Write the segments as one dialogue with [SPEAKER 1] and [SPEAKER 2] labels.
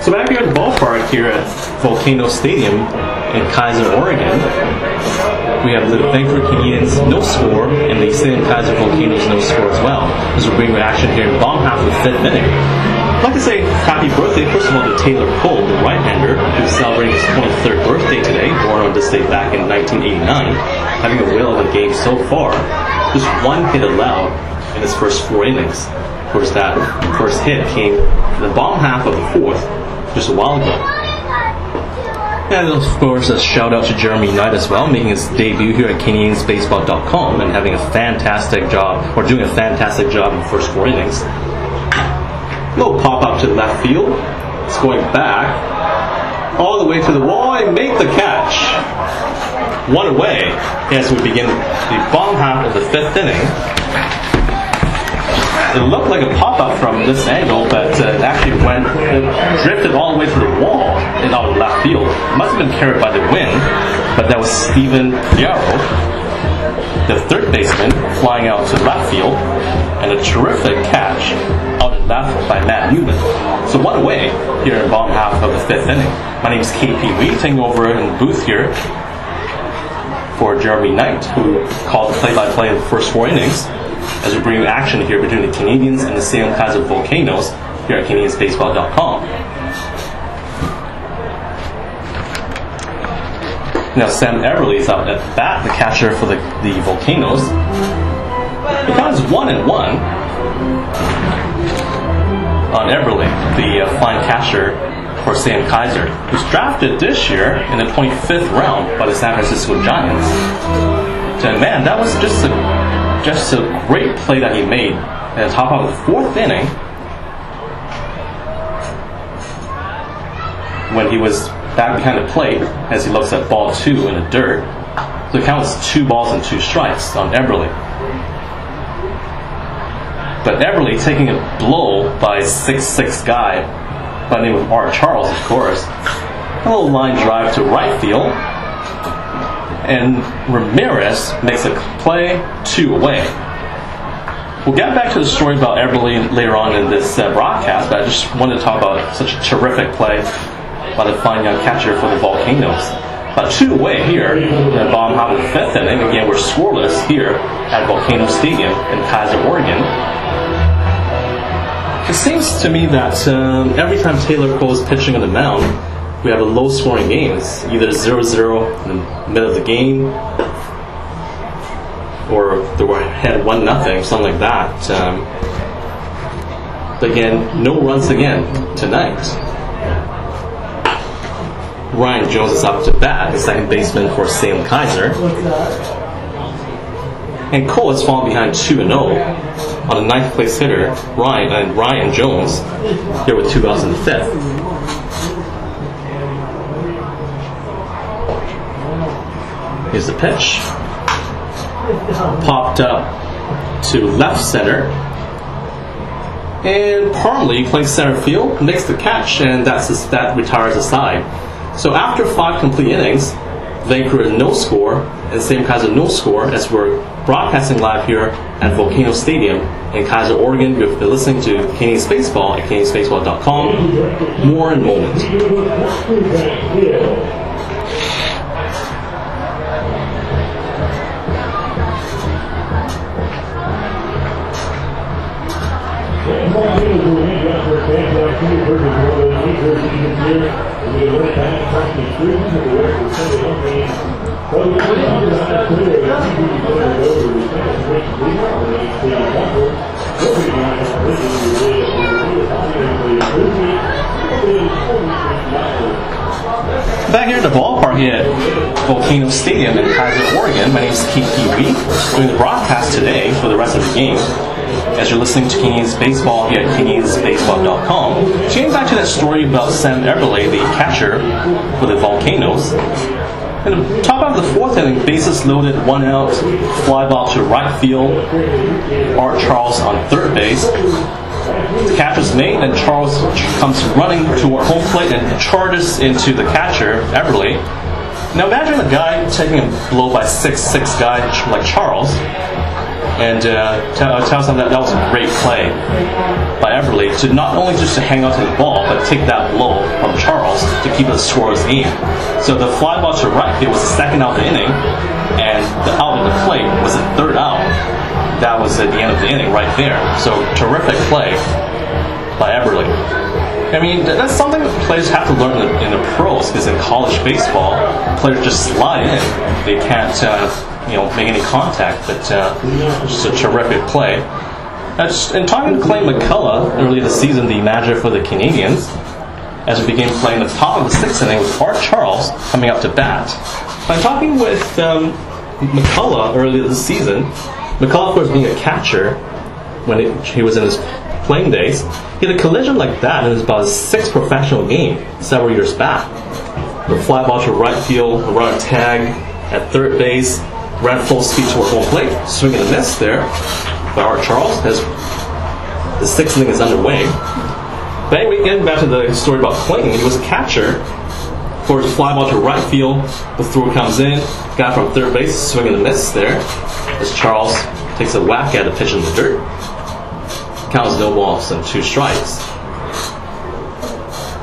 [SPEAKER 1] So back here at the ballpark here at Volcanoes Stadium in Keizer, Oregon, we have the Vancouver Canadians no score and the Salem-Keizer Volcanoes no score as well. As we're bringing action here in the bottom half of the fifth inning. I'd like to say happy birthday, first of all, to Taylor Cole, the right-hander, who's celebrating his 23rd birthday today, born on this date back in 1989, having a whale of a game so far. Just one hit allowed in his first 4 innings. Of course, that first hit came in the bottom half of the fourth, just a while ago. And of course, a shout out to Jeremy Knight as well, making his debut here at CanadiansBaseball.com and having a fantastic job, or doing a fantastic job in the first 4 innings. Little pop up to the left field. It's going back all the way to the wall and make the catch. One away as we begin the bottom half of the fifth inning. It looked like a pop-up from this angle, but it actually drifted all the way to the wall and out of left field. It must have been carried by the wind, but that was Steven Yarrow, the third baseman, flying out to left field, and a terrific catch out and left by Matt Newman. So one away here in the bottom half of the fifth inning. My name is KP Lee, taking over in the booth here for Jeremy Knight, who called the play-by-play in the first 4 innings, as we bring you action here between the Canadians and the Salem-Keizer Volcanoes here at CanadiansBaseball.com. Now Sam Everly is out at bat, the catcher for the Volcanoes. The count is 1-1 on Everly, the fine catcher for Salem-Keizer, who's drafted this year in the 25th round by the San Francisco Giants. And man, that was just a great play that he made at the top of the 4th inning when he was back behind the plate as he looks at ball 2 in the dirt. So the count is 2 balls and 2 strikes on Everly. But Everly taking a blow by a 6'6" guy by the name of Art Charles, of course. A little line drive to right field. And Ramirez makes a play 2 away. We'll get back to the story about Everly later on in this broadcast, but I just wanted to talk about such a terrific play by the fine young catcher for the Volcanoes. But 2 away here in the bottom half of the 5th inning. Again, we're scoreless here at Volcanoes Stadium in Keizer, Oregon. It seems to me that every time Taylor Cole is pitching on the mound, we have a low-scoring game. It's either 0-0 in the middle of the game, or they were ahead 1-0, something like that. But again, no runs again tonight. Ryan Jones is up to bat, the second baseman for Salem-Keizer. And Cole has fallen behind 2-0 on the 9th place hitter, Ryan Jones, here with 2 outs in the 5th. Here's the pitch. Popped up to left center. And Parmley plays center field, makes the catch, and that retires the side. So after 5 complete innings, Vancouver no score, and Salem-Keizer no score, as we're broadcasting live here at Volcanoes Stadium in Keizer, Oregon. You've been listening to Canadians Baseball at CanadiansBaseball.com. More in a moment. Back here at the ballpark here at Volcanoes Stadium in Keizer, Oregon, my name is Keith Pee-wee, doing the broadcast today for the rest of the game. As you're listening to Canadians Baseball here at CanadiansBaseball.com. So getting back to that story about Sam Everly, the catcher for the Volcanoes. In the top of the 4th inning, bases loaded, 1 out, fly ball to right field. Art Charles on 3rd base. The catcher's made, and Charles comes running toward home plate and charges into the catcher, Everly. Now imagine a guy taking a blow by a 6'6" guy like Charles. And tell us that was a great play by Everly to not only just to hang on to the ball, but take that blow from Charles to keep it a scoreless game. So the fly ball to right, it was the second out of the inning, and the out of the plate was the third out. That was at the end of the inning right there. So terrific play by Everly. I mean, that's something that players have to learn in the pros, because in college baseball, players just slide in. They can't, make any contact, but just a terrific play. And talking to Clay McCullough earlier this season, the manager for the Canadians, as we began playing the top of the sixth inning with Art Charles coming up to bat. I'm talking with McCullough earlier this season. McCullough, of course, being a catcher when he was in his playing days, he had a collision like that in about his sixth professional game several years back. The fly ball to right field, a runner tag at third base, ran full speed toward home plate, swing and a miss there by Art Charles as the sixth inning is underway. But anyway, getting back to the story about Clayton, he was a catcher for his fly ball to right field. The throw comes in, guy from third base, swing and a miss there as Charles takes a whack at the pitch in the dirt. Counts no balls and 2 strikes.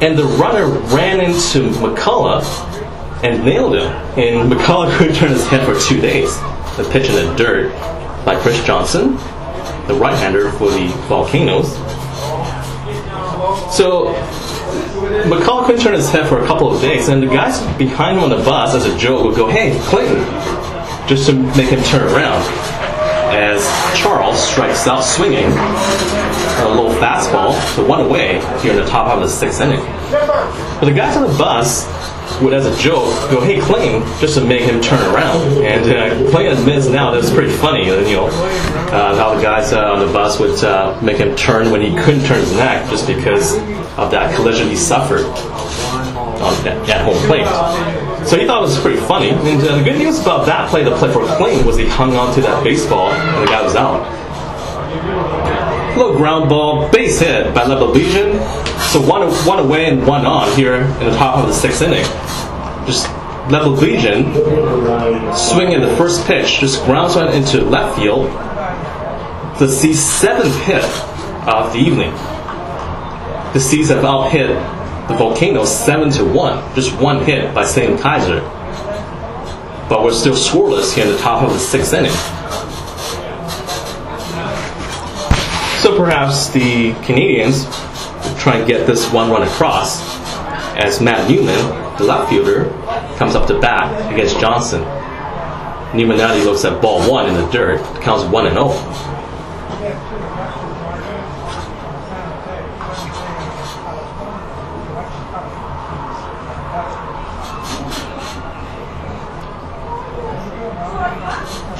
[SPEAKER 1] And the runner ran into McCullough and nailed him. And McCullough couldn't turn his head for 2 days. The pitch in the dirt by Chris Johnson, the right-hander for the Volcanoes. So McCullough couldn't turn his head for a couple of days, and the guys behind him on the bus, as a joke, would go, "Hey, Clayton," just to make him turn around. As Charles strikes out swinging a low fastball to 1 away here in the top half of the sixth inning. But the guys on the bus would, as a joke, go, "Hey, Clayton," just to make him turn around. And Clayton admits now that it's pretty funny, how the guys on the bus would make him turn when he couldn't turn his neck just because of that collision he suffered at home plate. So he thought it was pretty funny. And the good news about that play, the play for Clayton, was he hung on to that baseball and the guy was out. Little ground ball, base hit by Lebeljin. So one away and 1 on here in the top of the sixth inning. Just Lebeljin swinging the first pitch, just grounds one into left field. The C's 7th hit of the evening. The C's have out-hit the Volcanoes 7-1, just 1 hit by Salem-Keizer. But we're still scoreless here in the top of the sixth inning. So perhaps the Canadians will try and get this 1 run across as Matt Newman, the left fielder, comes up to bat against Johnson. Newman now looks at ball 1 in the dirt, counts 1-0.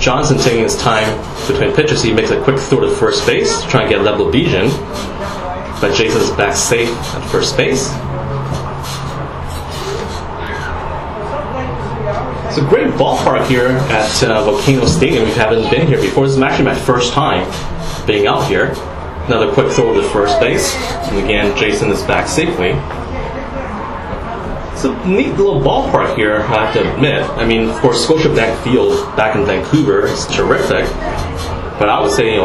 [SPEAKER 1] Johnson taking his time between pitches, he makes a quick throw to first base, trying to get Lebeljin, but Jason's back safe at first base. It's a great ballpark here at Volcanoes Stadium. We haven't been here before. This is actually my first time being out here. Another quick throw to first base, and again Jason is back safely. It's a neat little ballpark here, I have to admit. I mean, of course, Scotiabank Field back in Vancouver is terrific, but I would say,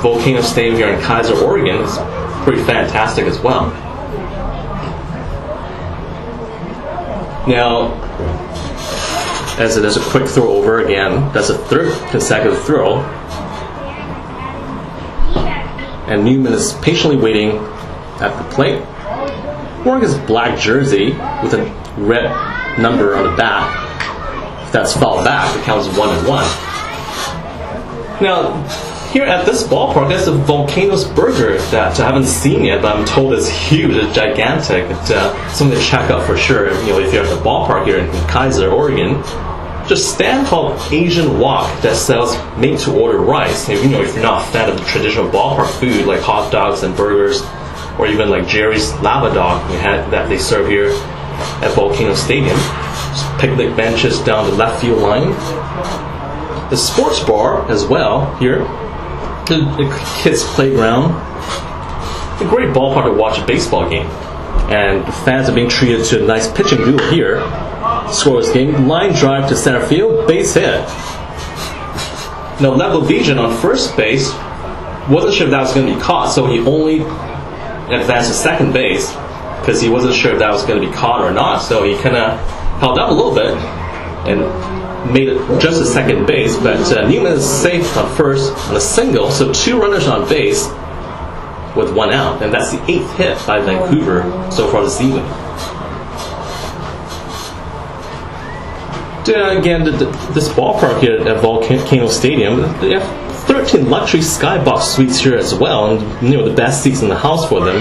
[SPEAKER 1] Volcanoes Stadium here in Keizer, Oregon is pretty fantastic as well. Now, as it is a quick throw over again, that's a 3rd consecutive throw, and Newman is patiently waiting at the plate, wearing his black jersey with a red number on the back. If that's fouled back, it counts 1-1. Now, here at this ballpark, there's a Volcanoes burger that I haven't seen yet, but I'm told it's huge, it's gigantic. It's something to check out for sure. If you're at the ballpark here in Keizer, Oregon, just a stand called Asian Wok that sells made-to-order rice. If you're not a fan of the traditional ballpark food like hot dogs and burgers, or even like Jerry's Lava Dog that they serve here at Volcanoes Stadium. Just picnic benches down the left field line. The sports bar as well here. The kids' playground. A great ballpark to watch a baseball game. And the fans are being treated to a nice pitching duel here. Scoreless game. Line drive to center field. Base hit. Now, Vision on first base wasn't sure if that was going to be caught, so he only advanced to second base because he wasn't sure if that was going to be caught or not. So he kind of held up a little bit and made it just to second base. But Newman is safe on first on a single, so 2 runners on base with 1 out, and that's the 8th hit by Vancouver so far this evening. Again, this ballpark here at Volcanoes Stadium, they have 13 luxury skybox suites here as well, and the best seats in the house for them.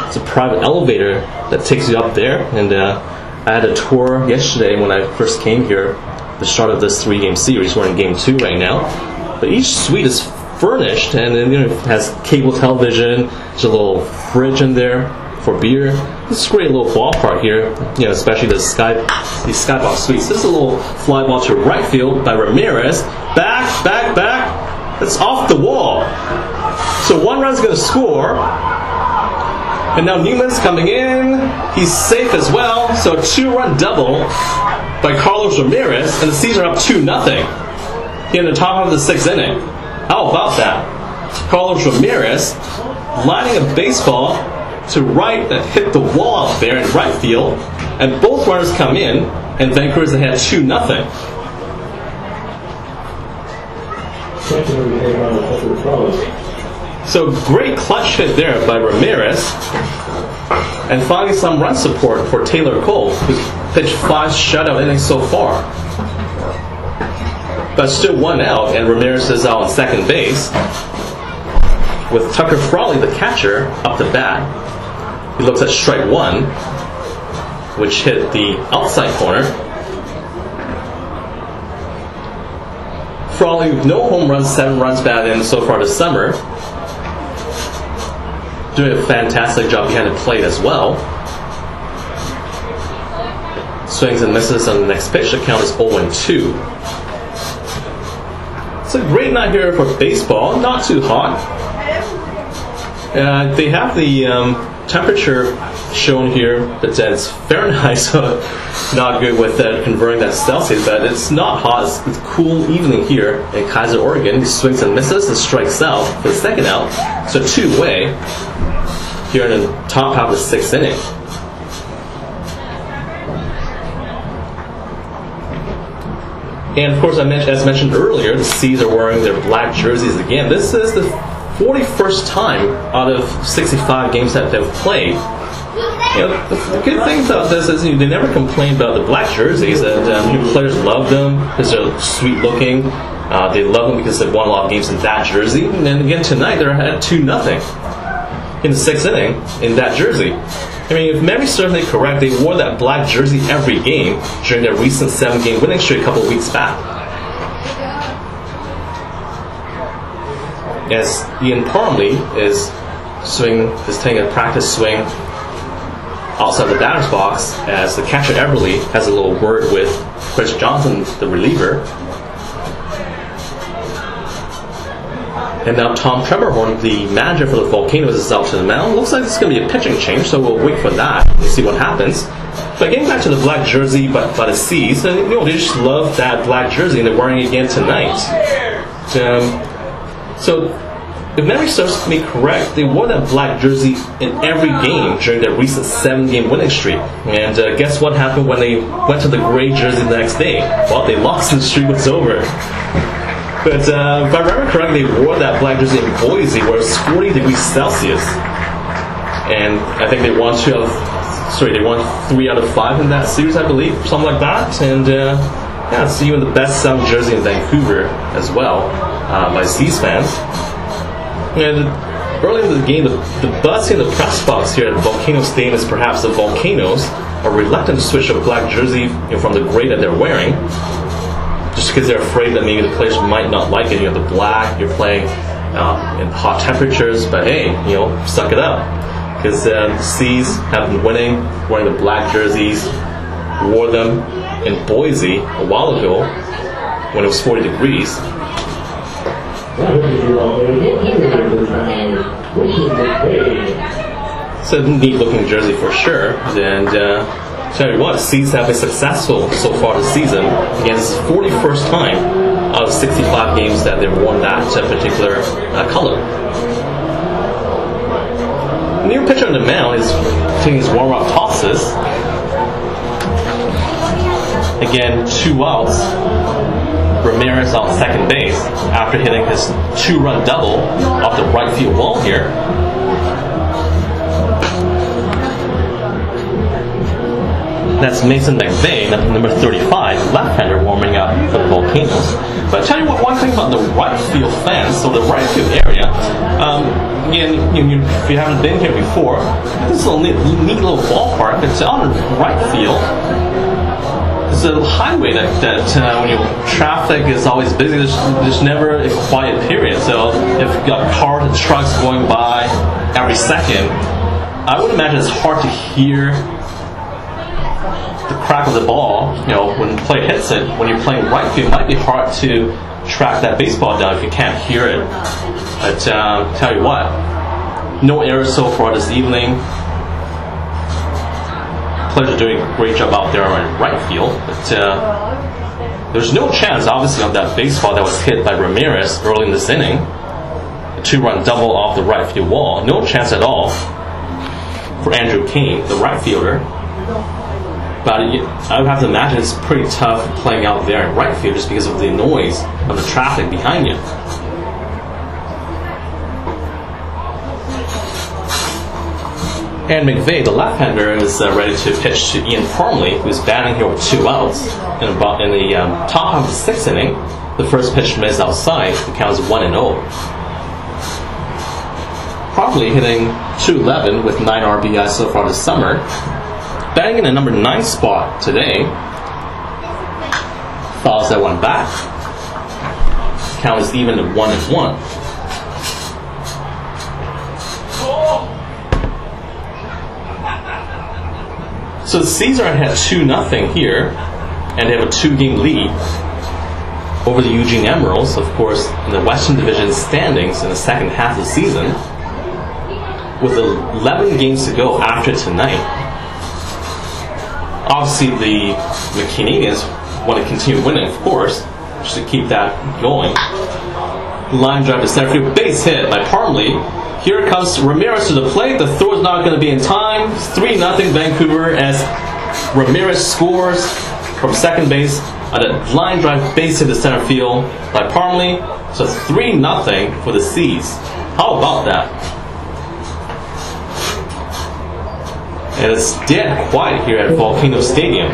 [SPEAKER 1] It's a private elevator that takes you up there, and I had a tour yesterday when I first came here, the start of this 3-game series. We're in game 2 right now, but each suite is furnished, and it has cable television. There's a little fridge in there for beer. This is a great little ballpark here, especially these skybox suites. This is a little fly ball to right field by Ramirez. Back. It's off the wall. So 1 run's going to score. And now Newman's coming in. He's safe as well. So a 2-run double by Carlos Ramirez, and the Seas are up 2-0 here in the top of the 6th inning. How about that? Carlos Ramirez lining a baseball to right that hit the wall out there in right field, and both runners come in, and Vancouver's ahead 2-0. So great clutch hit there by Ramirez, and finally some run support for Taylor Cole, who's pitched 5 shutout innings so far. But still 1 out, and Ramirez is out on second base, with Tucker Frawley, the catcher, up to bat. He looks at strike 1, which hit the outside corner. Frawley with no home runs, 7 runs batted in so far this summer. Doing a fantastic job behind the plate as well. Swings and misses on the next pitch. The count is 0-2. It's a great night here for baseball. Not too hot. They have the temperature shown here, but it's Fahrenheit, so not good with converting that to Celsius, but it's not hot. It's a cool evening here in Keizer, Oregon. He swings and misses and strikes out for the second out. So 2-way here in the top half of the 6th inning. And of course, as mentioned earlier, the Seas are wearing their black jerseys again. This is the 41st time out of 65 games that they've played. The good thing about this is they never complain about the black jerseys, and players love them because they're sweet looking. They love them because they've won a lot of games in that jersey. And then again tonight, they're ahead 2-0 in the 6th inning in that jersey. I mean, if memory serves me correct, they wore that black jersey every game during their recent 7-game winning streak a couple of weeks back. As Ian Parmley is taking a practice swing outside the batter's box, as the catcher Everly has a little word with Chris Johnson, the reliever. And now Tom Trevorhorn, the manager for the Volcanoes, is out to the mound. Looks like it's going to be a pitching change, so we'll wait for that and see what happens. But getting back to the black jersey by the Seas, they just love that black jersey, and they're wearing it again tonight. So, if memory serves me correct, they wore that black jersey in every game during their recent 7-game winning streak. And guess what happened when they went to the gray jersey the next day? Well, they lost and the streak was over. But if I remember correctly, they wore that black jersey in Boise, where it's 40 degrees Celsius. And I think they won 3 out of 5 in that series, I believe, something like that. And it's even the best-selling jersey in Vancouver as well, by Seas fans. And early in the game, the buzz in the press box here at Volcanoes Stadium is perhaps the Volcanoes are reluctant to switch to a black jersey from the gray that they're wearing, just because they're afraid that maybe the players might not like it. The black, you're playing in hot temperatures, but hey, suck it up. Because the Seas have been winning, wearing the black jerseys, wore them in Boise a while ago when it was 40 degrees. It's a neat looking jersey for sure. And tell you what, Seas have been successful so far this season. Again, this is the 41st time out of 65 games that they've worn that particular color. The new pitcher on the mound is taking his warm-up tosses. Again, 2 outs. Ramirez on second base after hitting his 2-run double off the right field wall here. That's Mason McVeigh, number 35, left-hander, warming up for the Volcanoes. But I'll tell you what, one thing about the right field fans, so the right field area, again, if you haven't been here before, this is a neat little ballpark. It's on the right field. It's a highway that when traffic is always busy, there's never a quiet period. So if you've got cars and trucks going by every second, I would imagine it's hard to hear the crack of the ball, when the player hits it. When you're playing right field, it might be hard to track that baseball down if you can't hear it. But tell you what, no errors so far this evening. Players are doing a great job out there on right field, but there's no chance, obviously, on that baseball that was hit by Ramirez early in this inning. A 2-run double off the right field wall. No chance at all for Andrew Kane, the right fielder. But I would have to imagine it's pretty tough playing out there in right field just because of the noise of the traffic behind you. And McVeigh, the left-hander, is ready to pitch to Ian Parmley, who's batting here with 2 outs. In the top half of the 6th inning, the first pitch missed outside. The count is 1-0. Parmley hitting .211 with 9 RBIs so far this summer. Batting in the number 9 spot today. Fouls that one back. Count is even at 1-1. So the Seas are ahead 2-0 here, and they have a 2-game lead over the Eugene Emeralds, of course, in the Western Division standings in the second half of the season, with 11 games to go after tonight. Obviously, the Canadians want to continue winning, of course, just to keep that going. Line drive to center field, base hit by Parmley. Here comes Ramirez to the plate. The throw is not going to be in time. 3-0 Vancouver as Ramirez scores from second base on a line drive base hit to center field by Parmley. So 3-0 for the Seas. How about that? And it's dead quiet here at Volcanoes Stadium.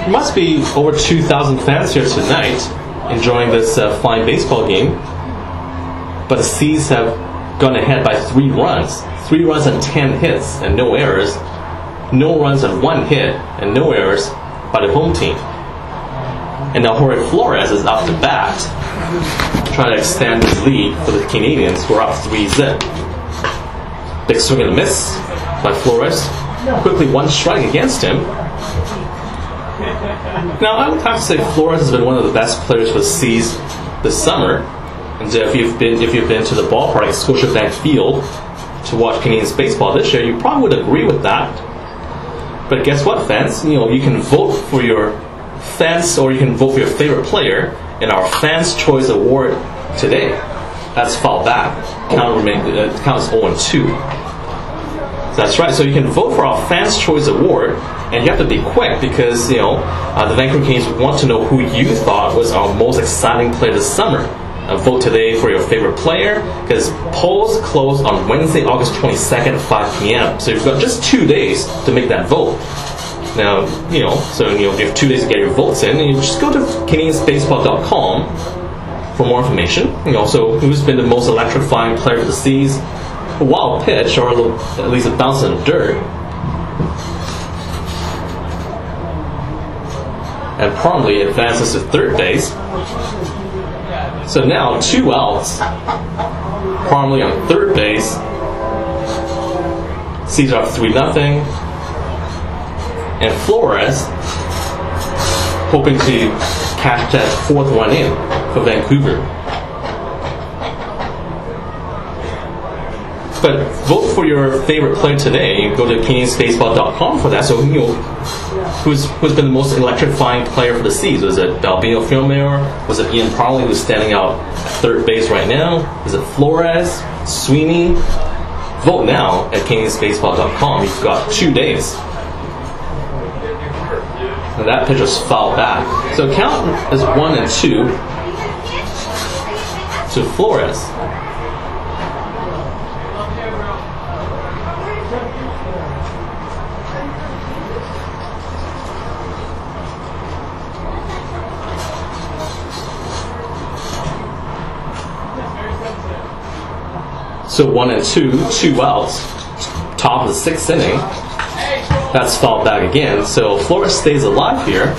[SPEAKER 1] There must be over 2,000 fans here tonight enjoying this fine baseball game. But the Seas have gone ahead by 3 runs. 3 runs and 10 hits and no errors. No runs and 1 hit and no errors by the home team. And now Jorge Flores is up to bat, trying to extend his lead for the Canadians, who are up 3-0. Big swing and a miss by Flores. Quickly 1 strike against him. Now, I would have to say Flores has been one of the best players for the Seas this summer. And if you've been to the ballpark at Scotiabank Field to watch Canadians baseball this year, you probably would agree with that. But guess what, fans? You can vote for your fans, or you can vote for your favorite player in our Fans' Choice Award today. That's fouled back. Count is 0-2. That's right. So you can vote for our Fans' Choice Award, and you have to be quick because the Vancouver Canadians want to know who you thought was our most exciting player this summer. Vote today for your favorite player, because polls close on Wednesday, August 22nd at 5 p.m. So you've got just 2 days to make that vote. Now, you have 2 days to get your votes in, and you just go to CanadiansBaseball.com for more information. So who's been the most electrifying player for the Seas? A wild pitch, or at least a bounce in the dirt. And Parmley advances to third base. So now 2 outs. Parmley on third base. Seas are up 3-0. And Flores hoping to catch that 4th one in for Vancouver. But vote for your favorite player today. You go to CanadiansBaseball.com for that. So who's been the most electrifying player for the Seas? Was it Balbino Filmer? Was it Ian Parley, who's standing out at third base right now? Is it Flores? Sweeney? Vote now at CanadiansBaseball.com. You've got 2 days. And that pitch was fouled back. So count is 1 and 2 to Flores. So 1 and 2, 2 outs. Top of the 6th inning. That's fouled back again. So Flores stays alive here.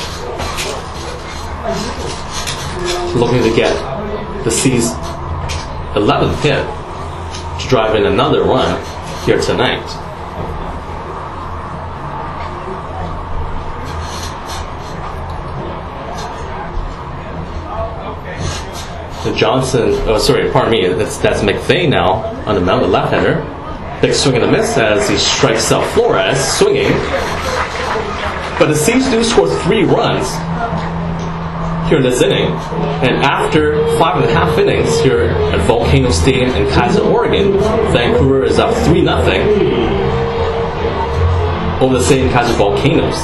[SPEAKER 1] Looking to get the Seas' 11th hit to drive in another run here tonight. Johnson, that's McVeigh now on the mound, the left-hander. Big swing and a miss as he strikes out Flores, swinging. But the Seas do score 3 runs here in this inning. And after 5.5 innings here at Volcanoes Stadium in Keizer, Oregon, Vancouver is up 3-0 over the Salem-Keizer Volcanoes.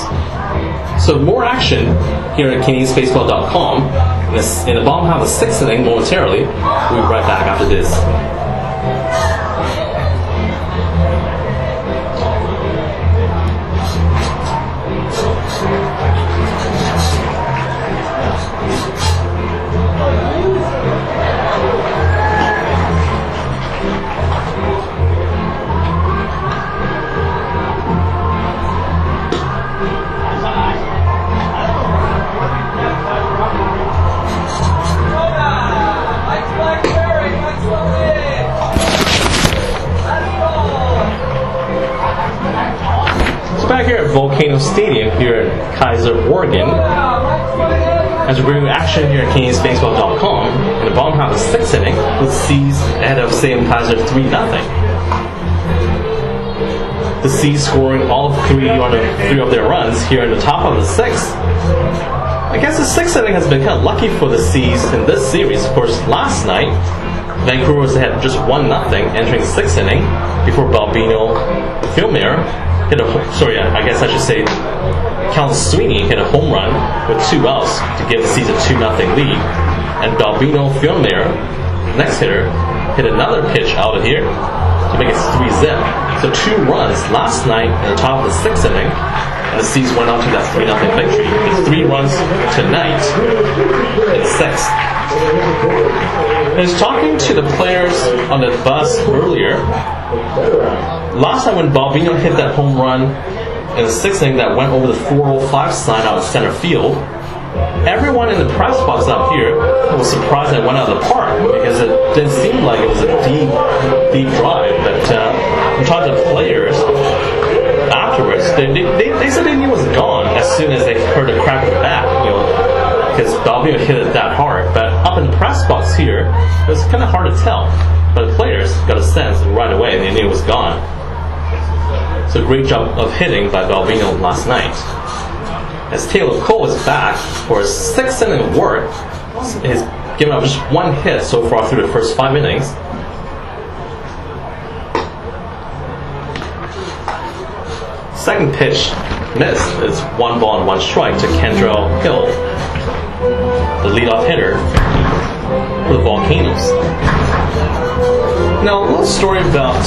[SPEAKER 1] So more action here at CanadiansBaseball.com. In the bottom half of the 6th inning momentarily. We'll be right back after this. Back here at Volcanoes Stadium here in Keizer, Oregon, as we bring action here at CanadiansBaseball.com in the bottom half of the 6th inning, with Seas ahead of Salem-Keizer 3-0. The Seas scoring all 3 of their runs here in the top of the 6th. I guess the 6th inning has been kind of lucky for the Seas in this series. Of course, last night Vancouver was ahead just 1-0 entering the 6th inning before Balbino Filmer Cal Sweeney hit a home run with 2 outs to give the Seas a 2-0 lead. And Balbino Filmer, next hitter, hit another pitch out of here to make it 3-zip. So 2 runs last night in the top of the 6th inning, and the Seas went on to that 3-0 victory. With 3 runs tonight in 6th. I was talking to the players on the bus earlier. Last time when Balbino hit that home run in the 6th inning that went over the 405 sign out in center field, everyone in the press box out here was surprised that it went out of the park because it didn't seem like it was a deep drive. But I'm talking to players afterwards. They said they knew it was gone as soon as they heard the crack of the bat, because Balbino hit it that hard. But up in the press box here, it was kind of hard to tell. But the players got a sense right away, and they knew it was gone. So great job of hitting by Balbino last night. As Taylor Cole is back for his 6th inning of work, he's given up just 1 hit so far through the first 5 innings. Second pitch missed. It's 1 ball and 1 strike to Kendrell Hill, the leadoff hitter for the Volcanoes. Now, a little story about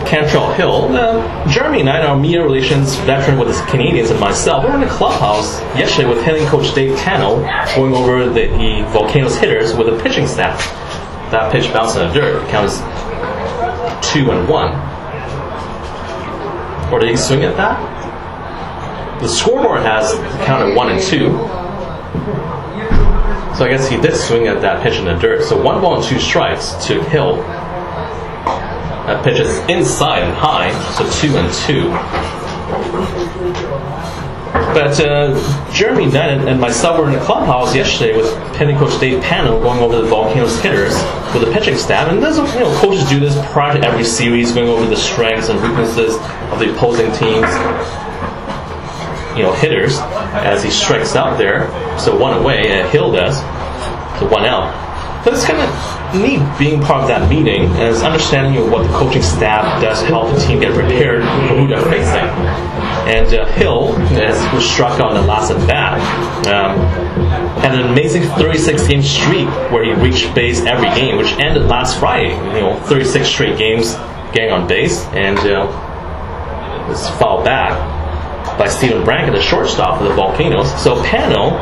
[SPEAKER 1] Cantrell Hill. Jeremy Knight, our media relations veteran with the Canadians, and myself, we were in the clubhouse yesterday with hitting coach Dave Tano, going over the Volcanoes hitters with a pitching staff. That pitch bounced in the dirt. It counts 2-1. Or did he swing at that? The scoreboard has counted 1 and 2. So I guess he did swing at that pitch in the dirt. So 1 ball and 2 strikes to Hill. That pitch is inside and high, so 2-2. But Jeremy Knight and myself were in the clubhouse yesterday with hitting coach Dave Pano going over the Volcanoes hitters with the pitching staff. And there's, coaches do this prior to every series, going over the strengths and weaknesses of the opposing teams, hitters as he strikes out there. So one away, and Hill does. So one out. But it's kind of neat being part of that meeting and understanding what the coaching staff does to help the team get prepared for who they're facing. And Hill, as was struck out on the last at bat, had an amazing 36-game streak where he reached base every game, which ended last Friday. 36 straight games getting on base, and was fouled back by Steven Branca, the shortstop for the Volcanoes. So Pano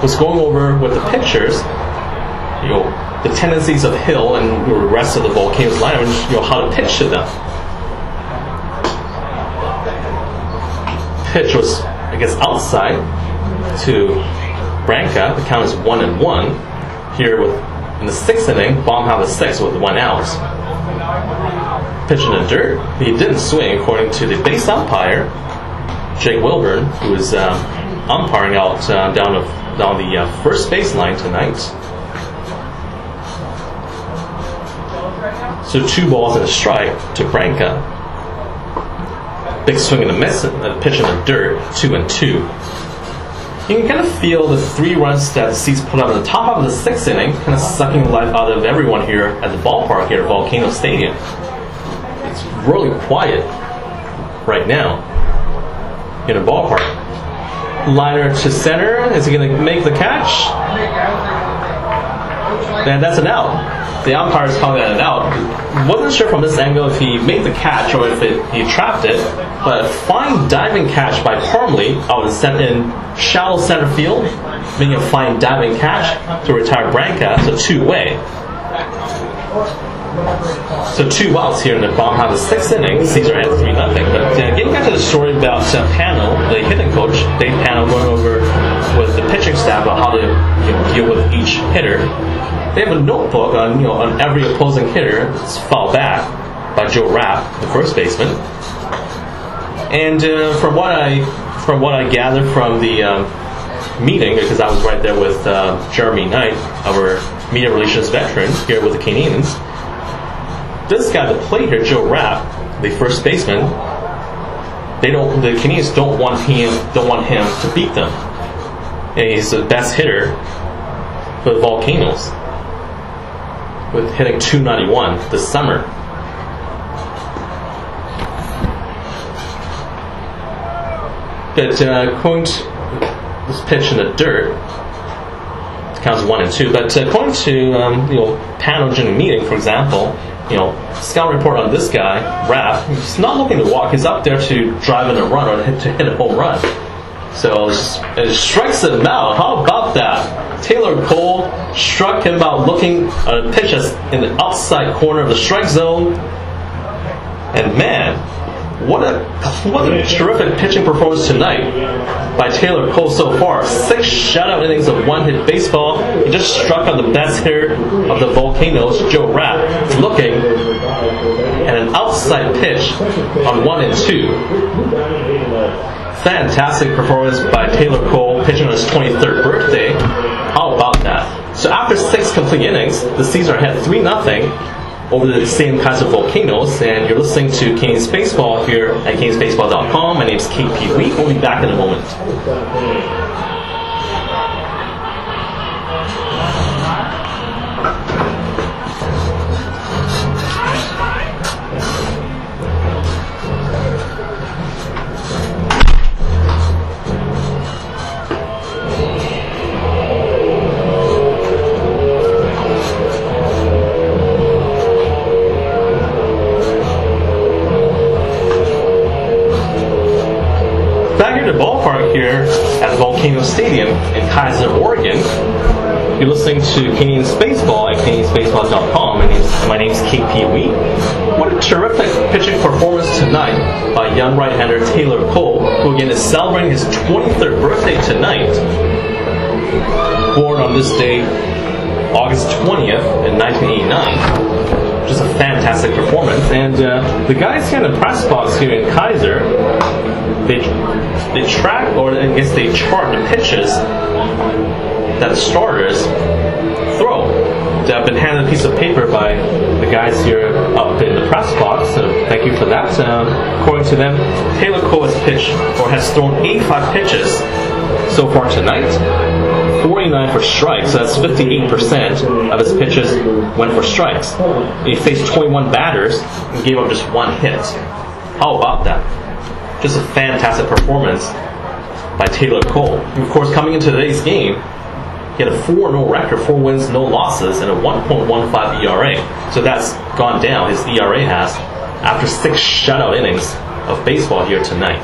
[SPEAKER 1] was going over with the pitchers, the tendencies of Hill and the rest of the Volcanoes lineup, and how to pitch to them. Pitch was, outside to Branca. The count is 1-1. Here in the 6th inning, bottom half of the 6th with 1 out. Pitch in the dirt. He didn't swing, according to the base umpire, Jake Wilburn, who is umpiring out down the first baseline tonight. So 2 balls and a strike to Branca. Big swing and a miss, a pitch in the dirt, 2-2. You can kind of feel the 3 runs that the Seas put up in the top half of the 6th inning, kind of sucking life out of everyone here at the ballpark here at Volcanoes Stadium. It's really quiet right now in the ballpark. Liner to center. Is he going to make the catch? And that's an out. The umpire is calling that an out. Wasn't sure from this angle if he made the catch or if he trapped it, but a fine diving catch by Parmley out in shallow center field, making a fine diving catch to retire Branca. So 2-way. So 2 outs here in the bottom half of the 6th inning. Caesar had 3-0. But getting back to the story about Pano, the hitting coach, Dave Pano, going over with the pitching staff about how to deal with each hitter. They have a notebook on every opposing hitter. It's fouled back by Joe Rapp, the first baseman. And from what I gathered from the meeting, because I was right there with Jeremy Knight, our media relations veteran here with the Canadians. This guy, the plate here, Joe Rapp, the first baseman, the Canadians don't want him to beat them. And he's the best hitter for the Volcanoes, with hitting .291 this summer. But according to this pitch in the dirt, it counts 1-2. But according to Pano during the meeting, for example, scout report on this guy, Rapp, he's not looking to walk. He's up there to drive in a run or to hit a home run. So it strikes him out. How about that? Taylor Cole struck him out looking at a pitch in the outside corner of the strike zone. And man, what a terrific pitching performance tonight by Taylor Cole so far. 6 shutout innings of 1-hit baseball. He just struck out the best hitter of the Volcanoes, Joe Rapp, looking at an outside pitch on 1-2. Fantastic performance by Taylor Cole, pitching on his 23rd birthday. How about that? So after 6 complete innings, the Seas are ahead 3-0 over the Salem-Keizer Volcanoes, and you're listening to Canadians Baseball here at CanadiansBaseball.com. My name is KP Wheat. We'll be back in a moment. Here at Volcanoes Stadium in Keizer, Oregon. You're listening to Canadians Baseball at CanadiansBaseball.com. My name's KP Wheat. What a terrific pitching performance tonight by young right-hander Taylor Cole, who again is celebrating his 23rd birthday tonight. Born on this day, August 20th in 1989. Just a fantastic performance. And the guys here in the press box here in Keizer they track, or I guess they chart the pitches that the starters throw. They have been handed a piece of paper by the guys here up in the press box, so thank you for that. According to them, Taylor Cole has pitched, or has thrown 85 pitches so far tonight, 49 for strikes, so that's 58% of his pitches went for strikes. He faced 21 batters and gave up just one hit. How about that? Just a fantastic performance by Taylor Cole. And of course, coming into today's game, he had a 4-0 record, 4 wins, no losses, and a 1.15 ERA. So that's gone down, his ERA has, after 6 shutout innings of baseball here tonight.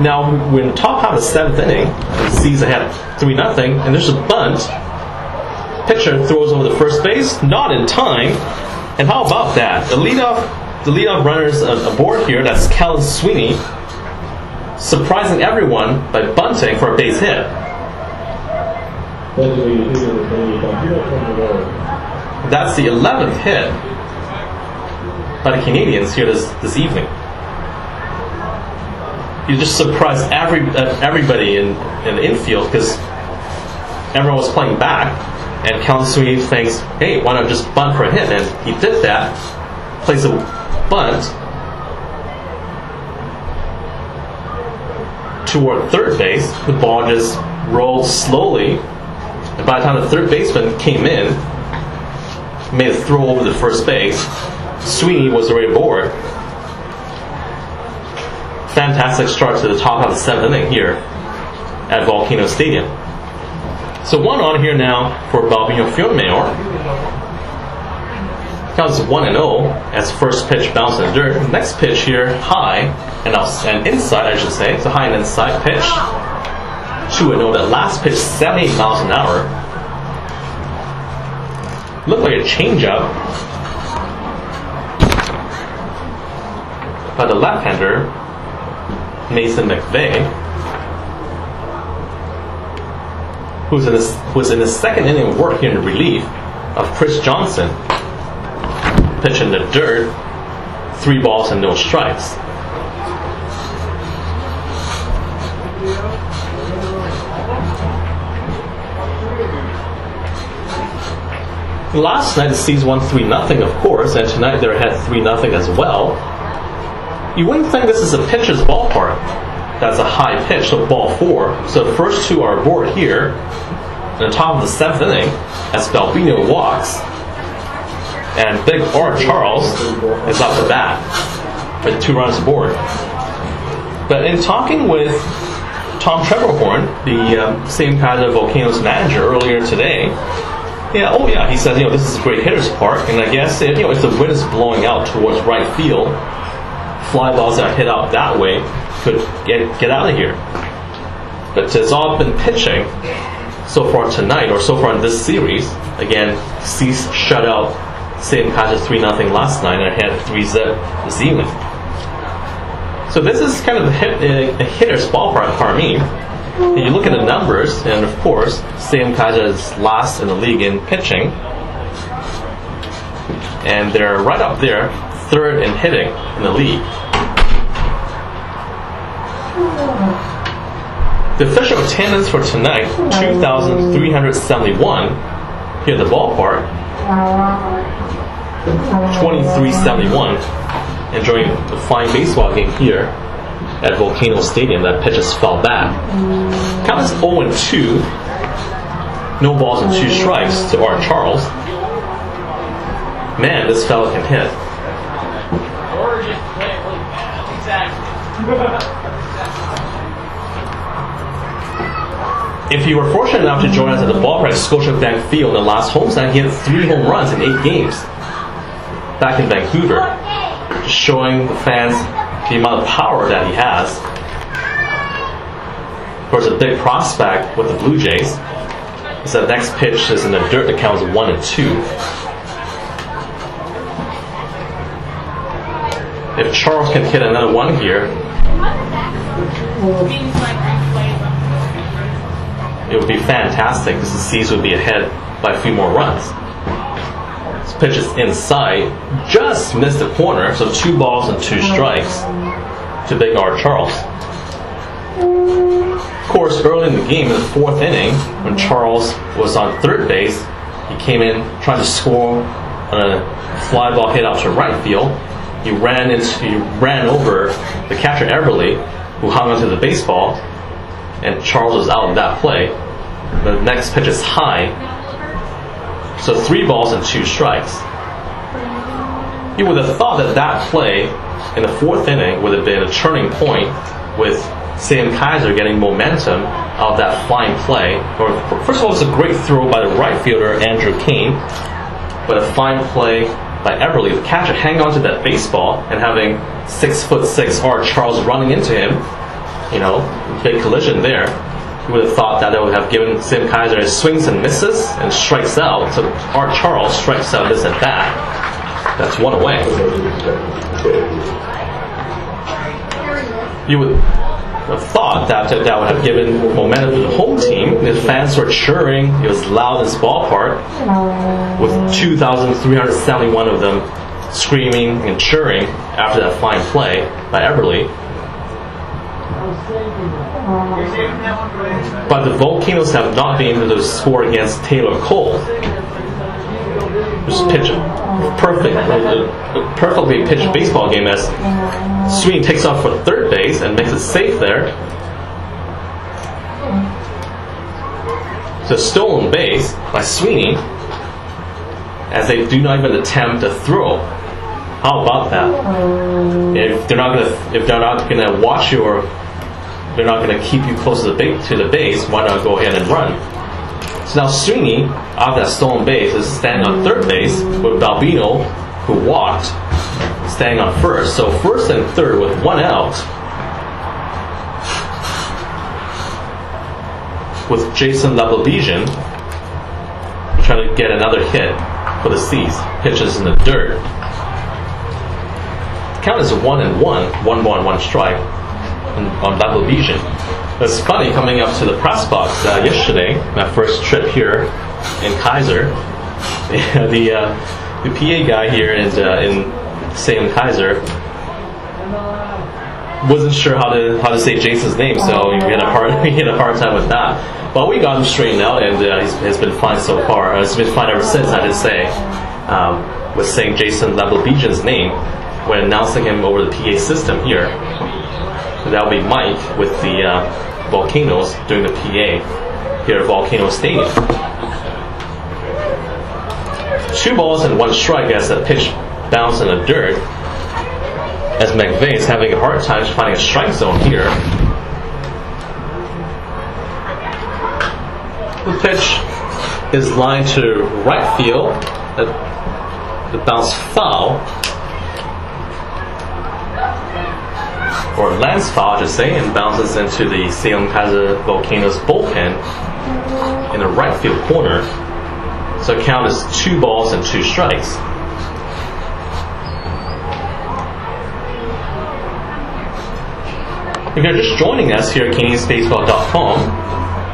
[SPEAKER 1] Now, we're in the top half of the 7th inning, the Seas ahead 3-0, and there's a bunt. Pitcher throws over the first base, not in time. And how about that? The leadoff runner's aboard here, that's Kellen Sweeney, surprising everyone by bunting for a base hit. That's the 11th hit by the Canadians here this evening. You just surprised everybody in the infield because everyone was playing back, and Kellen Sweeney thinks, hey, why not just bunt for a hit? And he did that, plays a bunt toward third base. The ball just rolled slowly, and by the time the third baseman came in, made a throw over the first base, Sweeney was already aboard. Fantastic start to the top of the 7th inning here at Volcanoes Stadium. So 1 on here now for Balbino Fiormayor. Counts 1-0 as first pitch bounced in the dirt. Next pitch here, high and inside, I should say. It's a high and inside pitch. 2-0. That last pitch, 78 miles an hour. Looked like a changeup by the left-hander, Mason McVeigh, who's in the 2nd inning of work here in relief of Chris Johnson. Pitch in the dirt, 3 balls and no strikes. Last night the Seas won 3-0, of course, and tonight they're ahead 3-0 as well. You wouldn't think this is a pitcher's ballpark. That's a high pitch, so ball 4. So the first 2 are aboard here. In the top of the 7th inning, as Balbino walks, and big Art Charles is off the bat with 2 runs aboard. But in talking with Tom Trevorhorn, the Salem-Keizer Volcanoes manager, earlier today, he says, this is a great hitter's park, and I guess if the wind is blowing out towards right field, fly balls that hit out that way could get out of here. But it's all been pitching so far tonight, or so far in this series. Again, Seas shut out Salem-Keizer 3-0 last night and ahead 3-0 this evening. So this is kind of a hitter's ballpark for me. And you look at the numbers, and of course, Salem-Keizer is last in the league in pitching, and they're right up there, 3rd in hitting in the league. The official attendance for tonight, 2,371 here at the ballpark. 2371, enjoying the fine baseball game here at Volcanoes Stadium. That pitch just fell back. Count is 0-2. No balls and 2 strikes to Art Charles. Man, this fella can hit. If you were fortunate enough to join us at the ballpark at Scotiabank Field in the last homestand, he had 3 home runs in 8 games back in Vancouver, just showing the fans the amount of power that he has. Of course, a big prospect with the Blue Jays. So the next pitch is in the dirt. The count is 1-2. If Charles can hit another one here, it would be fantastic because the Seas would be ahead by a few more runs. This pitch is inside, just missed the corner, so 2 balls and 2 strikes. to big Art Charles. Of course, early in the game, in the 4th inning, when Charles was on third base, he came in trying to score on a fly ball hit out to right field. He ran over the catcher Everly, who hung onto the baseball, and Charles was out of that play. The next pitch is high, so 3 balls and 2 strikes. You would have thought that that play in the 4th inning would have been a turning point, with Salem-Keizer getting momentum out of that flying play. First of all, it's a great throw by the right fielder Andrew Kane, but a fine play by Everly, the catcher, hang on to that baseball and having 6'6" Art Charles running into him. Big collision there. You would have thought that it would have given Salem-Keizer his swings and misses and strikes out. So Art Charles strikes out this at bat. That's 1 away. You would have thought that would have given momentum to the home team. The fans were cheering. It was loud in this ballpark, with 2,371 of them screaming and cheering after that fine play by Everly. But the Volcanoes have not been able to score against Taylor Cole. Just pitch a perfectly pitched baseball game as Sweeney takes off for third base and makes it safe there. It's a stolen base by Sweeney, as they do not even attempt a throw. How about that? If they're not gonna watch you, or they're not gonna keep you close to the base, why not go ahead and run? So now Sweeney, out of that stolen base, is standing on third base with Balbino, who walked, standing on first. So first and third with 1 out, with Jason Lablavision trying to get another hit for the C's. Pitches in the dirt. The count is 1-1, 1 ball and 1 strike on Lablavision. It's funny, coming up to the press box yesterday, my first trip here in Keizer, the PA guy here in Salem-Keizer wasn't sure how to say Jason's name, so we had a hard time with that. But we got him straightened out, and he's been fine so far. It's been fine ever since, I did say, with saying Jason Lablavision's name when announcing him over the PA system here. That'll be Mike with the Volcanoes doing the PA here at Volcanoes Stadium. 2 balls and 1 strike as the pitch bounced in the dirt, as McVeigh is having a hard time finding a strike zone here. The pitch is lined to right field. The bounce foul, or lands foul, I should say, and bounces into the Salem-Keizer Volcanoes bullpen in the right field corner. So the count is 2 balls and 2 strikes. If you're just joining us here at CanadiansBaseball.com,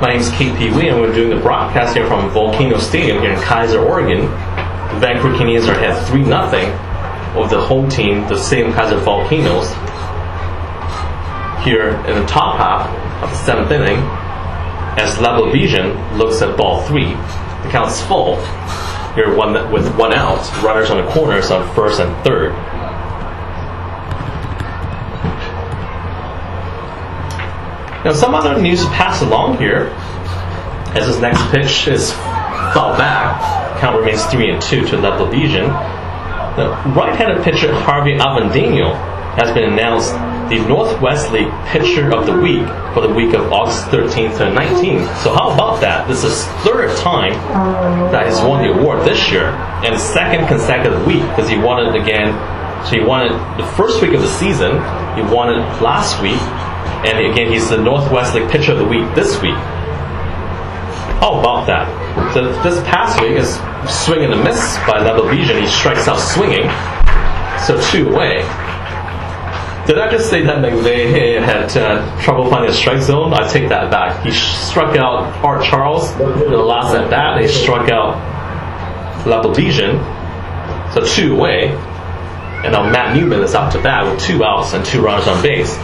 [SPEAKER 1] my name is KP Lee, and we're doing the broadcast here from Volcanoes Stadium here in Keizer, Oregon. The Vancouver Canadians are ahead 3-0 over the home team, the Salem-Keizer Volcanoes, here in the top half of the 7th inning, as Lablavision looks at ball 3. The count's full. Here with 1 out, runners on the corners on first and third. Now, some other news to pass along here, as this next pitch is fouled back. Count remains 3-2 to Lablavision. The right-handed pitcher Harvey Avendano has been announced the Northwest League Pitcher of the Week for the week of August 13th to 19th. So how about that? This is his 3rd time that he's won the award this year, and 2nd consecutive week, because he won it again. So he won it the first week of the season, he won it last week, and again he's the Northwest League Pitcher of the Week this week. How about that? So this past week is swing and a miss by Lablavision. He strikes out swinging, so 2 away. Did I just say that McVeigh had trouble finding a strike zone? I take that back. He struck out Art Charles in the last at bat, and he struck out Lablavision, so 2 away. And now Matt Newman is up to bat with 2 outs and 2 runners on base.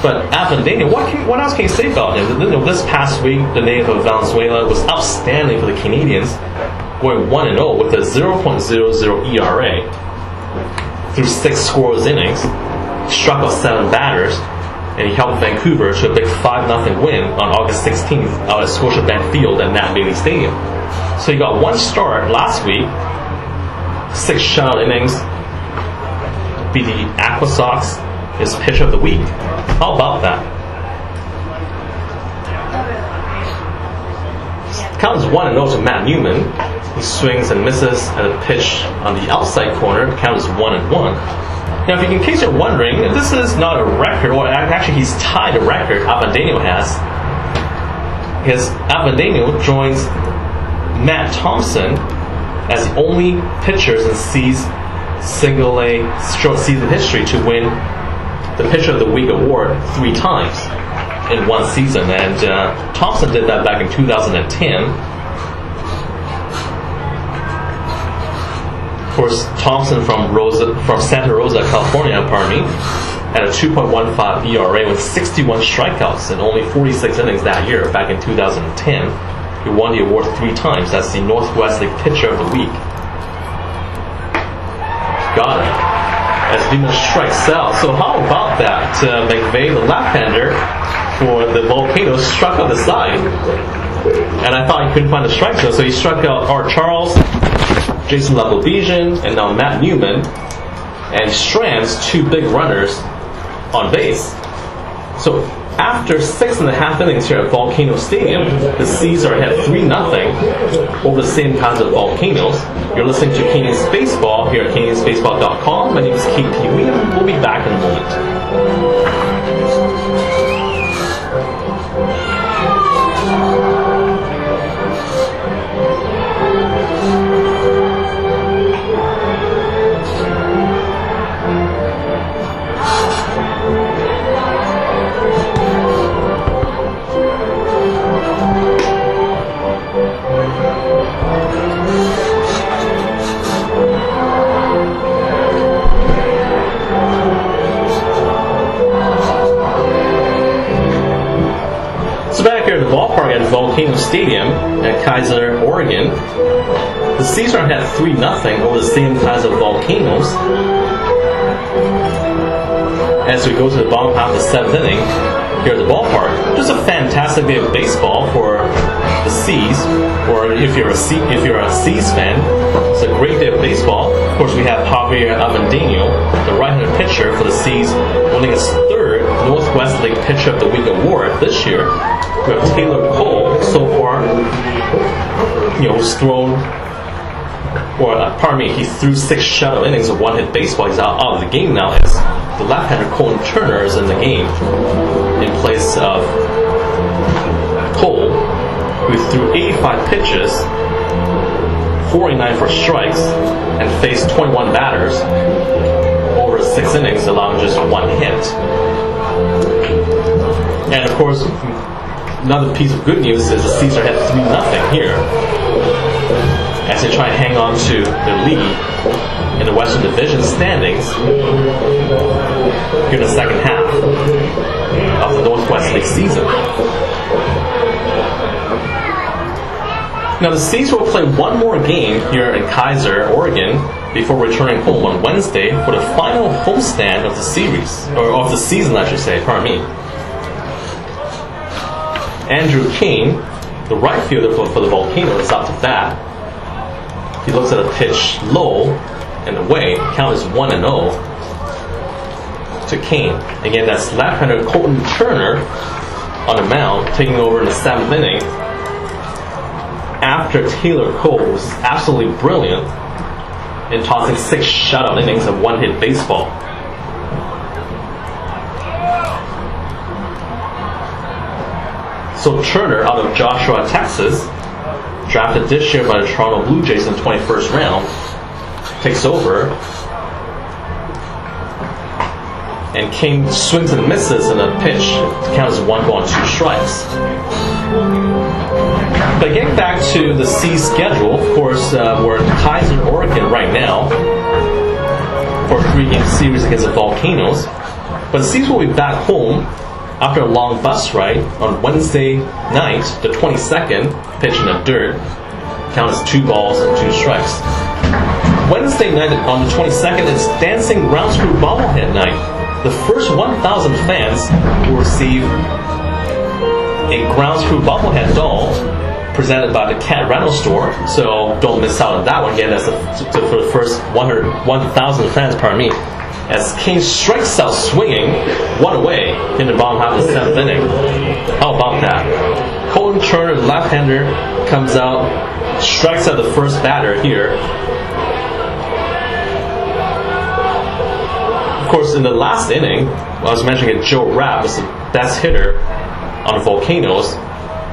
[SPEAKER 1] But Avendano, what else can you say about him? This past week, the native of Venezuela was outstanding for the Canadians, going 1-0 with a 0.00 ERA through 6 scoreless innings, struck out 7 batters, and he helped Vancouver to a big 5-0 win on August 16th out at Scotiabank Field at Nat Bailey Stadium. So he got 1 start last week, 6 shutout innings, beat the Aqua Sox, his pitcher of the week. How about that? Count is 1-0 to Matt Newman. He swings and misses at a pitch on the outside corner. The count is 1-1. Now, in case you're wondering, this is not a record, or actually he's tied a record Avendano has. Because Avendano joins Matt Thompson as the only pitchers in C's single A short season history to win the Pitcher of the Week award 3 times in one season. And Thompson did that back in 2010. Of course, Thompson from Santa Rosa, California, had a 2.15 ERA with 61 strikeouts and only 46 innings that year, back in 2010. He won the award 3 times. That's the Northwest League Pitcher of the Week. Got it. As Newman strikes out. So how about that? McVeigh, the left-hander for the Volcanoes, struck out the side. And I thought he couldn't find the strike zone, so he struck out Art Charles, Jason Lapobesian, and now Matt Newman, and strands 2 big runners on base. So after 6.5 innings here at Volcanoes Stadium, the C's are ahead 3-0 over the Salem-Keizer Volcanoes. You're listening to Canadians Baseball here at CanadiansBaseball.com. My name is KP William. We'll be back in a moment. So back here at the ballpark at Volcanoes Stadium at Keizer, Oregon, the C's are ahead 3-0 over the Salem-Keizer Volcanoes. As we go to the bottom half of the 7th inning here at the ballpark, just a fantastic day of baseball for the C's, or if you're a C's fan, it's a great day of baseball. Of course, we have Javier Avendano, the right-handed pitcher for the C's, winning his 3rd Northwest League Pitcher of the Week award this year. We have Taylor Cole so far, who's thrown, he threw 6 shutout innings of 1-hit baseball. He's out of the game now, as the left-hander Colton Turner is in the game in place of Cole, who threw 85 pitches, 49 for strikes, and faced 21 batters over 6 innings, allowing just 1 hit. And of course, another piece of good news is the C's are ahead 3-0 here, as they try and hang on to their lead in the Western Division standings here in the second half of the Northwest League season. Now the C's will play one more game here in Keizer, Oregon, before returning home on Wednesday for the final homestand of the series, or of the season, I should say. Pardon me. Andrew Kane, the right fielder for the Volcanoes, is up to bat. He looks at a pitch low and away. Count is 1-0 to Kane. Again, that's left-hander Colton Turner on the mound, taking over in the 7th inning, after Taylor Cole was absolutely brilliant in tossing 6 shutout innings of 1-hit baseball. So Turner, out of Joshua, Texas, drafted this year by the Toronto Blue Jays in the 21st round, takes over, and King swings and misses in a pitch. The count is 1 ball and 2 strikes. But getting back to the C schedule, of course, we're in Keizer, Oregon right now. for a 3-game series against the Volcanoes. But the series will be back home after a long bus ride on Wednesday night, the 22nd, pitch in the dirt. Count as 2 balls and 2 strikes. Wednesday night on the 22nd is Dancing Ground Screw Bobblehead Night. The first 1,000 fans will receive a ground screw bobblehead doll presented by the Cat Rental Store. So don't miss out on that one. Again, that's for the first 1,000 fans, pardon me. As Kane strikes out swinging, 1 away in the bottom half of the 7th inning. How about that? Colton Turner, the left-hander, comes out, strikes out the first batter here. Of course, in the last inning, I was mentioning Joe Rapp was the best hitter on the Volcanoes.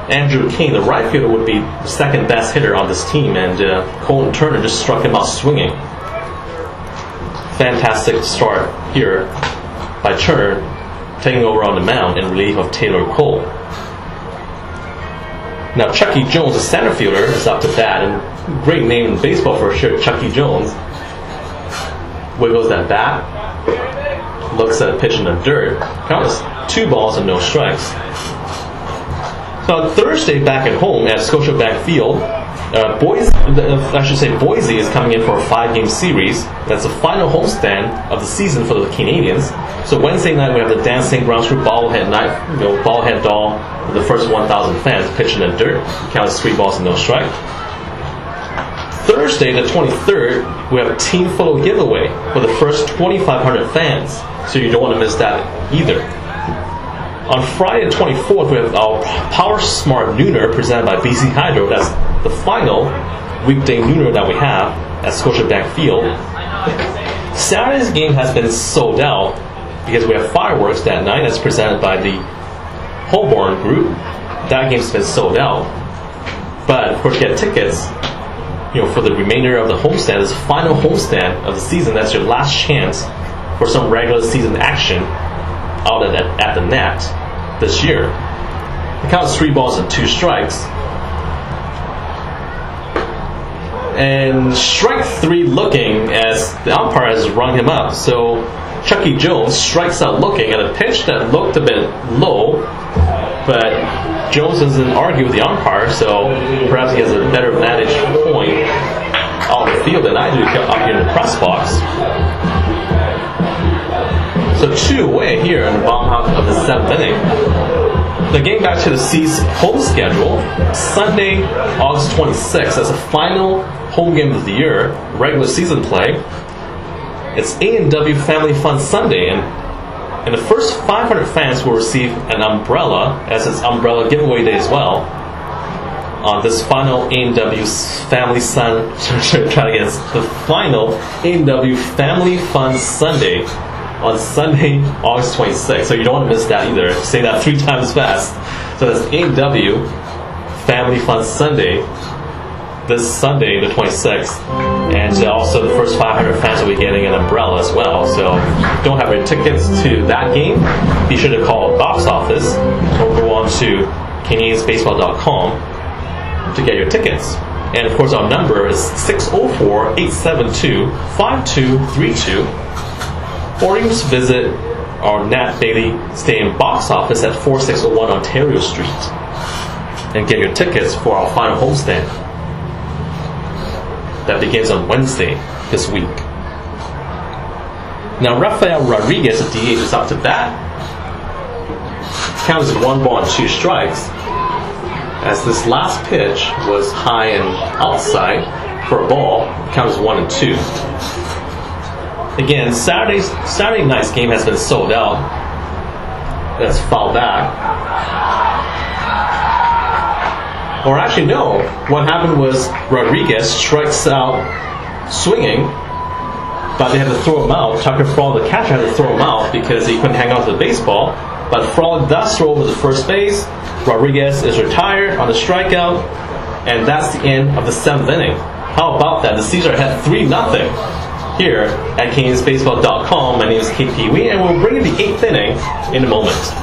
[SPEAKER 1] Andrew Kane, the right fielder, would be the second best hitter on this team, and Colton Turner just struck him out swinging. Fantastic start here by Turner, taking over on the mound in relief of Taylor Cole. Now Chucky Jones, the center fielder, is up to bat, and great name in baseball for sure, Chucky Jones. Wiggles that bat, looks at a pitch in the dirt, counts 2 balls and no strikes. So on Thursday back at home at Scotiabank Field, Boise is coming in for a 5-game series. That's the final homestand of the season for the Canadians. So Wednesday night we have the Dancing Ground Screw Bobblehead Night, bobblehead doll with the first 1,000 fans pitching in the dirt. Count as 3 balls and no strike. Thursday the 23rd we have a team photo giveaway for the first 2,500 fans. So you don't want to miss that either. On Friday the 24th, we have our Power Smart Nooner presented by BC Hydro. That's the final weekday nooner that we have at Scotiabank Field. Saturday's game has been sold out because we have fireworks that night. That's presented by the Holborn Group. That game's been sold out. But of course, get tickets. For the remainder of the homestand, this final homestand of the season. That's your last chance for some regular season action out at the net this year. The count is 3 balls and 2 strikes. And strike 3 looking as the umpire has rung him up. So Chucky Jones strikes out looking at a pitch that looked a bit low, but Jones doesn't argue with the umpire, so perhaps he has a better vantage point out of the field than I do up here in the press box. So 2 away here in the bottom half of the 7th inning. The game back to the C's home schedule. Sunday, August 26th. That's the final home game of the year, regular season play. It's A&W Family Fun Sunday, and the first 500 fans will receive an umbrella, as it's umbrella giveaway day as well, on this final A&W Family Fun. Try again. It's the final A&W Family Fun Sunday on Sunday, August 26th. So you don't want to miss that either. Say that 3 times fast. So that's A&W Family Fun Sunday, this Sunday, the 26th. And also the first 500 fans will be getting an umbrella as well. So if you don't have your tickets to that game, be sure to call the box office or go on to CanadiansBaseball.com to get your tickets. And of course our number is 604-872-5232. Or you can just visit our Nat Bailey Stadium box office at 4601 Ontario Street and get your tickets for our final homestand that begins on Wednesday this week. Now Rafael Rodriguez, the DH, is up to bat. Count is 1 ball and 2 strikes, as this last pitch was high and outside for a ball. Count is 1 and 2. Again, Saturday night's game has been sold out. That's foul back. Or actually, no. What happened was Rodriguez strikes out swinging, but they had to throw him out. Tucker Frolic, the catcher, had to throw him out because he couldn't hang on to the baseball. But Frolic does throw over to first base. Rodriguez is retired on the strikeout, and that's the end of the 7th inning. How about that? The Caesar had 3-0. Here at CanadiansBaseball.com. My name is KP Wee, and we'll bring you the 8th inning in a moment.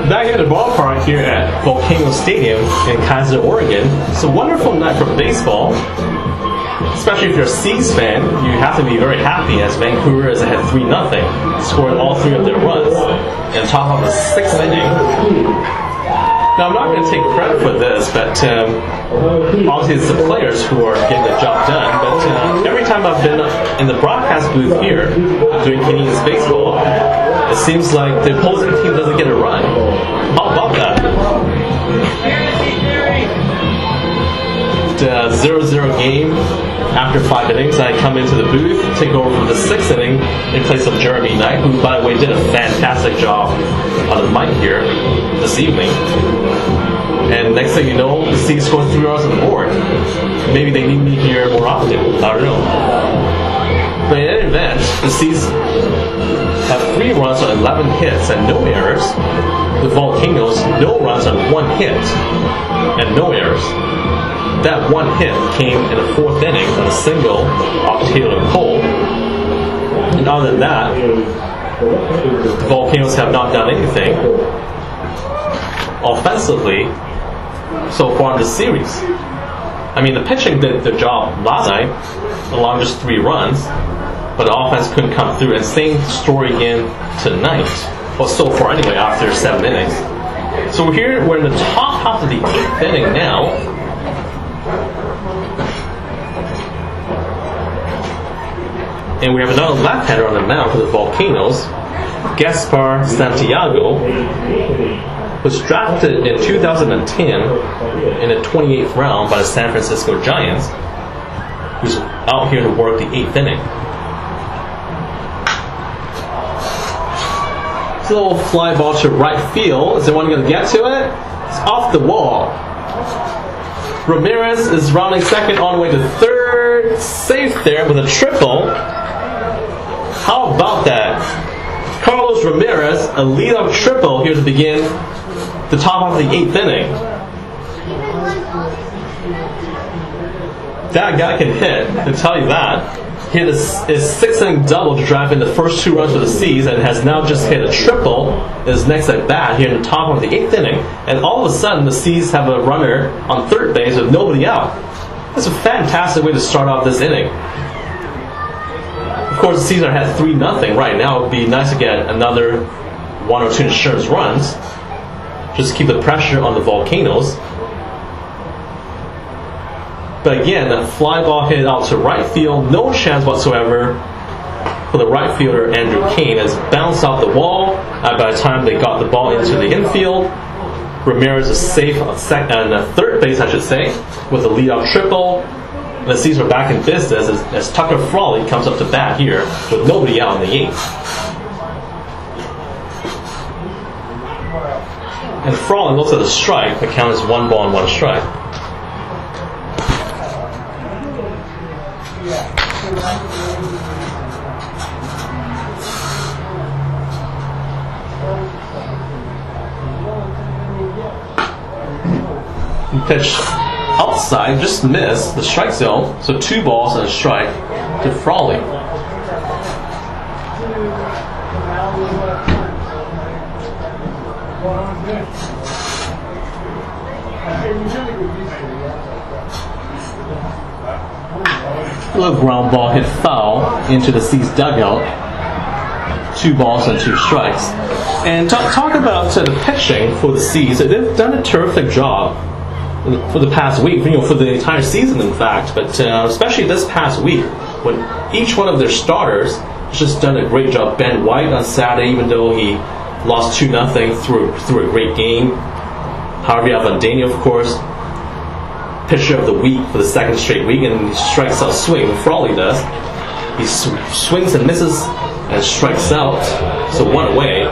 [SPEAKER 1] Back at the ballpark here at Volcanoes Stadium in Keizer, Oregon. It's a wonderful night for baseball. Especially if you're a Seas fan, you have to be very happy as Vancouver is ahead 3-0, scoring all 3 of their runs, and top of the 6th inning. Now, I'm not going to take credit for this, but obviously it's the players who are getting the job done. But every time I've been in the broadcast booth here doing Canadians baseball, it seems like the opposing team doesn't get a run. How about that? The 0-0 game after 5 innings. I come into the booth, take over for the 6th inning in place of Jeremy Knight, who, by the way, did a fantastic job on the mic here this evening. And next thing you know, the Seas score 3 runs on the board. Maybe they need me here more often. I don't know. But in any event, the Seas have 3 runs on 11 hits and no errors. The Volcanoes, no runs on 1 hit and no errors. That 1 hit came in the 4th inning on a single off Taylor Cole. And other than that, the Volcanoes have not done anything offensively so far in this series. I mean, the pitching did the job last night, along just 3 runs, but the offense couldn't come through. And same story again tonight, well, so far anyway, after 7 innings. So we're in the top half of the 8th inning now. And we have another left-hander on the mound for the Volcanoes, Gaspar Santiago, was drafted in 2010 in the 28th round by the San Francisco Giants, who's out here to work the 8th inning. It's a little fly ball to right field. Is anyone going to get to it? It's off the wall. Ramirez is rounding second on the way to third. Safe there with a triple. How about that? Carlos Ramirez, a lead-off triple here to begin the top of the 8th inning. That guy can hit, to tell you that. He hit his 6th inning double to drive in the first 2 runs for the Seas, and has now just hit a triple in his next at bat here in the top of the 8th inning. And all of a sudden, the Seas have a runner on third base with nobody out. That's a fantastic way to start off this inning. Of course, the Seas are ahead 3-0 right now. It would be nice to get another 1 or 2 insurance runs, just to keep the pressure on the Volcanoes. But again, that fly ball hit out to right field, no chance whatsoever for the right fielder Andrew Kane. Has bounced off the wall. By the time they got the ball into the infield, Ramirez is safe on third base, I should say, with a leadoff triple. And the Seas are back in business as Tucker Frawley comes up to bat here with nobody out in the 8th. And Frawley looks at the strike. The count is 1 ball and 1 strike. He pitched outside, just missed the strike zone, so 2 balls and a strike to Frawley. A little ground ball hit foul into the Seas dugout. 2 balls and 2 strikes. And talk about the pitching for the Seas. They've done a terrific job for the past week, for the entire season, in fact. But especially this past week, when each one of their starters has just done a great job. Ben White on Saturday, even though he lost 2-0 through a great game. Harvey Avendano, of course, pitcher of the week for the 2nd straight week, and he strikes out swing. Frawley does. He swings and misses and strikes out, so 1 away,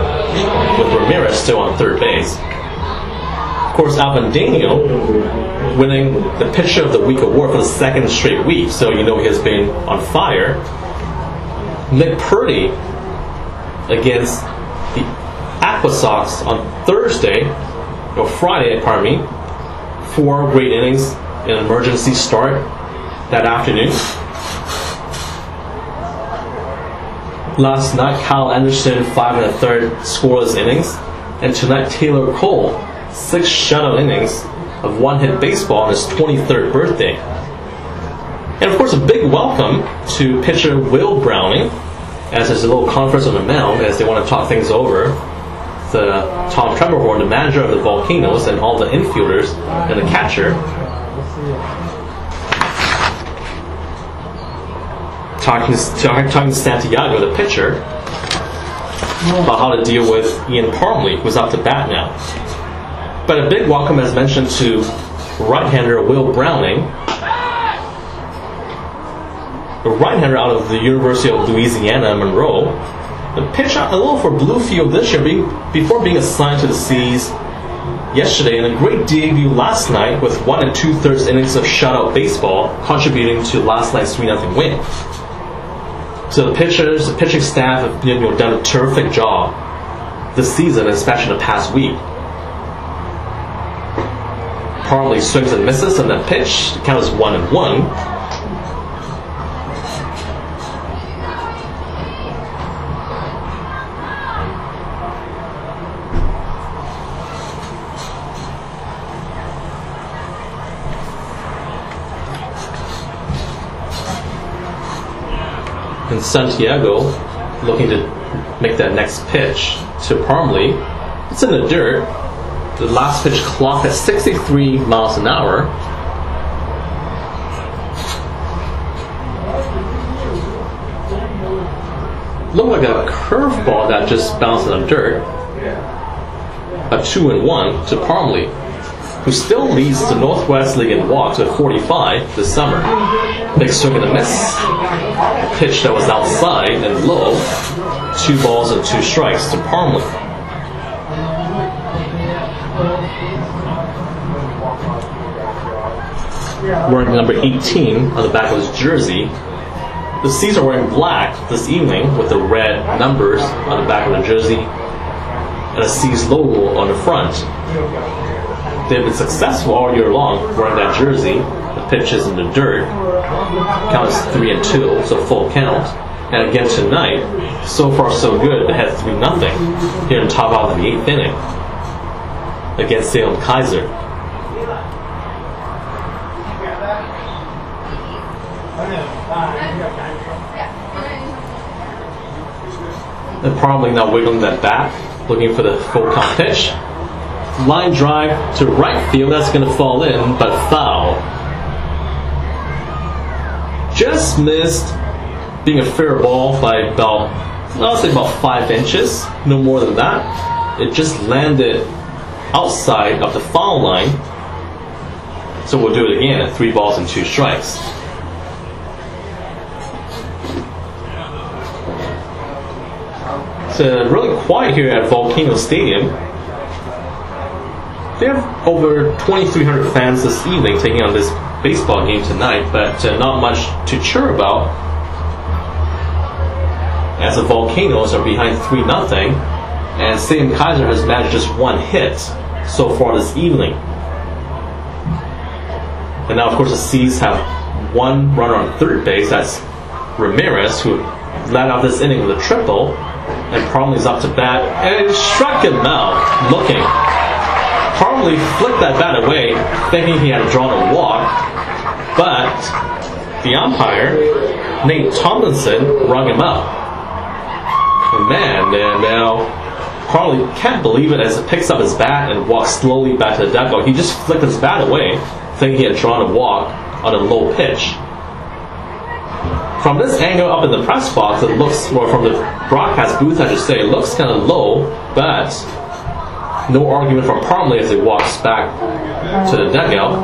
[SPEAKER 1] with Ramirez still on third base. Of course, Avendano winning the pitcher of the week award for the 2nd straight week, so you know he has been on fire. Nick Purdy against the Aqua Sox on Friday, pardon me. 4 great innings in an emergency start that afternoon. Last night, Kyle Anderson 5 1/3 scoreless innings, and tonight Taylor Cole 6 shutout innings of one-hit baseball on his 23rd birthday. And of course, a big welcome to pitcher Will Browning, as there's a little conference on the mound as they want to talk things over. Tom Tremblehorn, the manager of the Volcanoes, and all the infielders and the catcher, talking to Santiago, the pitcher, about how to deal with Ian Parmley, who's up to bat now. But a big welcome, as mentioned, to right-hander Will Browning, a right-hander out of the University of Louisiana Monroe. The pitch out a little for Bluefield this year before being assigned to the Seas yesterday, and a great debut last night with 1 2/3 innings of shutout baseball, contributing to last night's 3-0 win. So the pitching staff have done a terrific job this season, especially the past week. Parmley swings and misses on that pitch. The count is 1-1. And Santiago looking to make that next pitch to Parmley. It's in the dirt. The last pitch clocked at 63 miles an hour. Looked like a curveball that just bounced in the dirt. A 2-1 to Parmley, who still leads the Northwest League in walks with 45 this summer. Big swing and a miss. A pitch that was outside and low. 2 balls and 2 strikes to Parmley. Wearing number 18 on the back of his jersey. The Seas are wearing black this evening with the red numbers on the back of the jersey and a Seas logo on the front. They've been successful all year long wearing that jersey. The pitch is in the dirt. Count is 3-2, so full count. And again tonight, so far so good. They had 3-0 here in top out of the 8th inning against Salem-Keizer. And probably now wiggling that bat, looking for the full count pitch. Line drive to right field, that's going to fall in, but foul. Just missed being a fair ball by about, I'll say about 5 inches, no more than that. It just landed outside of the foul line. So we'll do it again at 3 balls and 2 strikes. It's really quiet here at Volcanoes Stadium. They have over 2,300 fans this evening taking on this baseball game tonight, but not much to cheer about, as the Volcanoes are behind 3-0, and Salem-Keizer has managed just 1 hit so far this evening. And now, of course, the Seas have 1 runner on third base. That's Ramirez, who led out this inning with a triple, and Parmley's up to bat, and it struck him out looking. Parmley flicked that bat away, thinking he had drawn a walk, but the umpire, Nate Tomlinson, rung him up. And now Parmley can't believe it as it picks up his bat and walks slowly back to the dugout. He just flicked his bat away, thinking he had drawn a walk on a low pitch. From this angle up in the press box, it looks, or from the broadcast booth, I should say, it looks kind of low, but no argument from Parmley as he walks back to the dugout.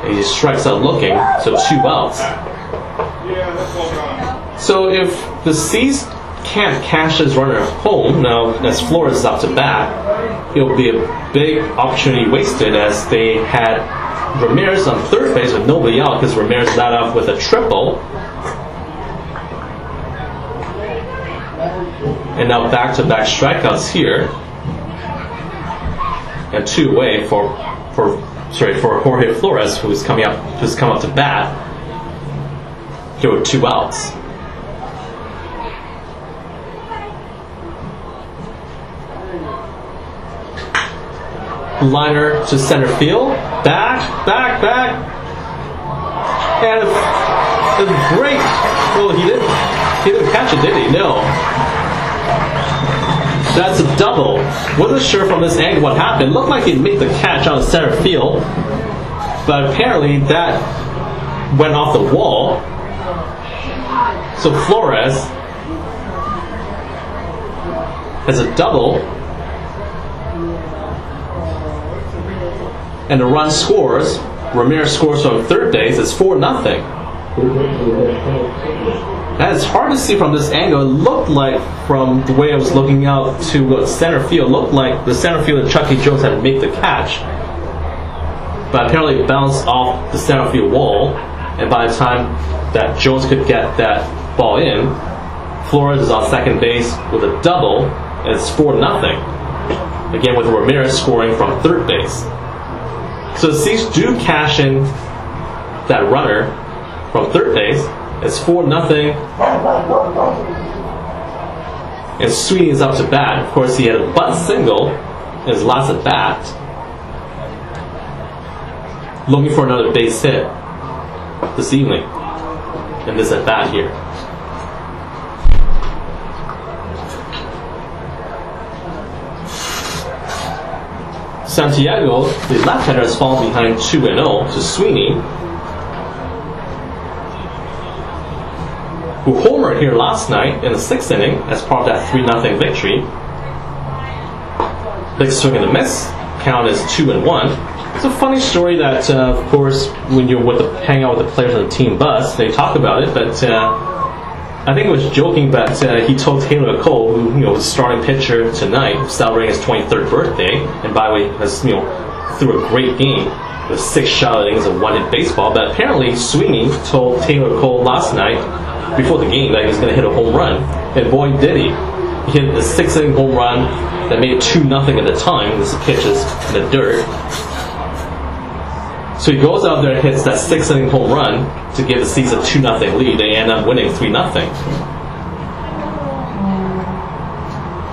[SPEAKER 1] He strikes out looking, so 2 outs. So if the Seas can't cash his runner home, now as Flores is up to bat, it'll be a big opportunity wasted, as they had Ramirez on third base with nobody out, because Ramirez led off with a triple. And now back-to-back strikeouts here. And 2 away for Jorge Flores, who's come up to bat. There were 2 outs. Liner to center field. Back. And a great. Well, he didn't catch it, did he? No. That's a double. Wasn't sure from this angle what happened. Looked like he'd make the catch on center field, but apparently that went off the wall. So Flores has a double, and the run scores. Ramirez scores from third base. It's 4-0. And it's hard to see from this angle. It looked like, from the way I was looking out to center field, looked like the center fielder Chucky Jones had to make the catch. But apparently it bounced off the center field wall, and by the time that Jones could get that ball in, Flores is on second base with a double, and it's 4-0. Again, with Ramirez scoring from third base. So the Seas do cash in that runner from third base. It's 4-0. And Sweeney is up to bat. Of course, he had a bunt single in his last at bat, looking for another base hit this evening in this at bat here. Santiago, the left-hander, has fallen behind 2-0 to Sweeney, who homered here last night in the 6th inning as part of that 3-0 victory. Big swing and a miss. Count is 2-1. It's a funny story that, of course, when you're hang out with the players on the team bus, they talk about it, but I think it was joking, but he told Taylor Cole, who was the starting pitcher tonight, celebrating his 23rd birthday, and by the way, has threw a great game with 6 shutout innings of 1-hit baseball. But apparently, Sweeney told Taylor Cole last night before the game that he was going to hit a home run, and boy did he! He hit a 6-inning home run that made it 2-0 at the time. This pitch is in the dirt. So he goes out there and hits that 6-inning home run to give the Seas a 2-0 lead. They end up winning 3-0.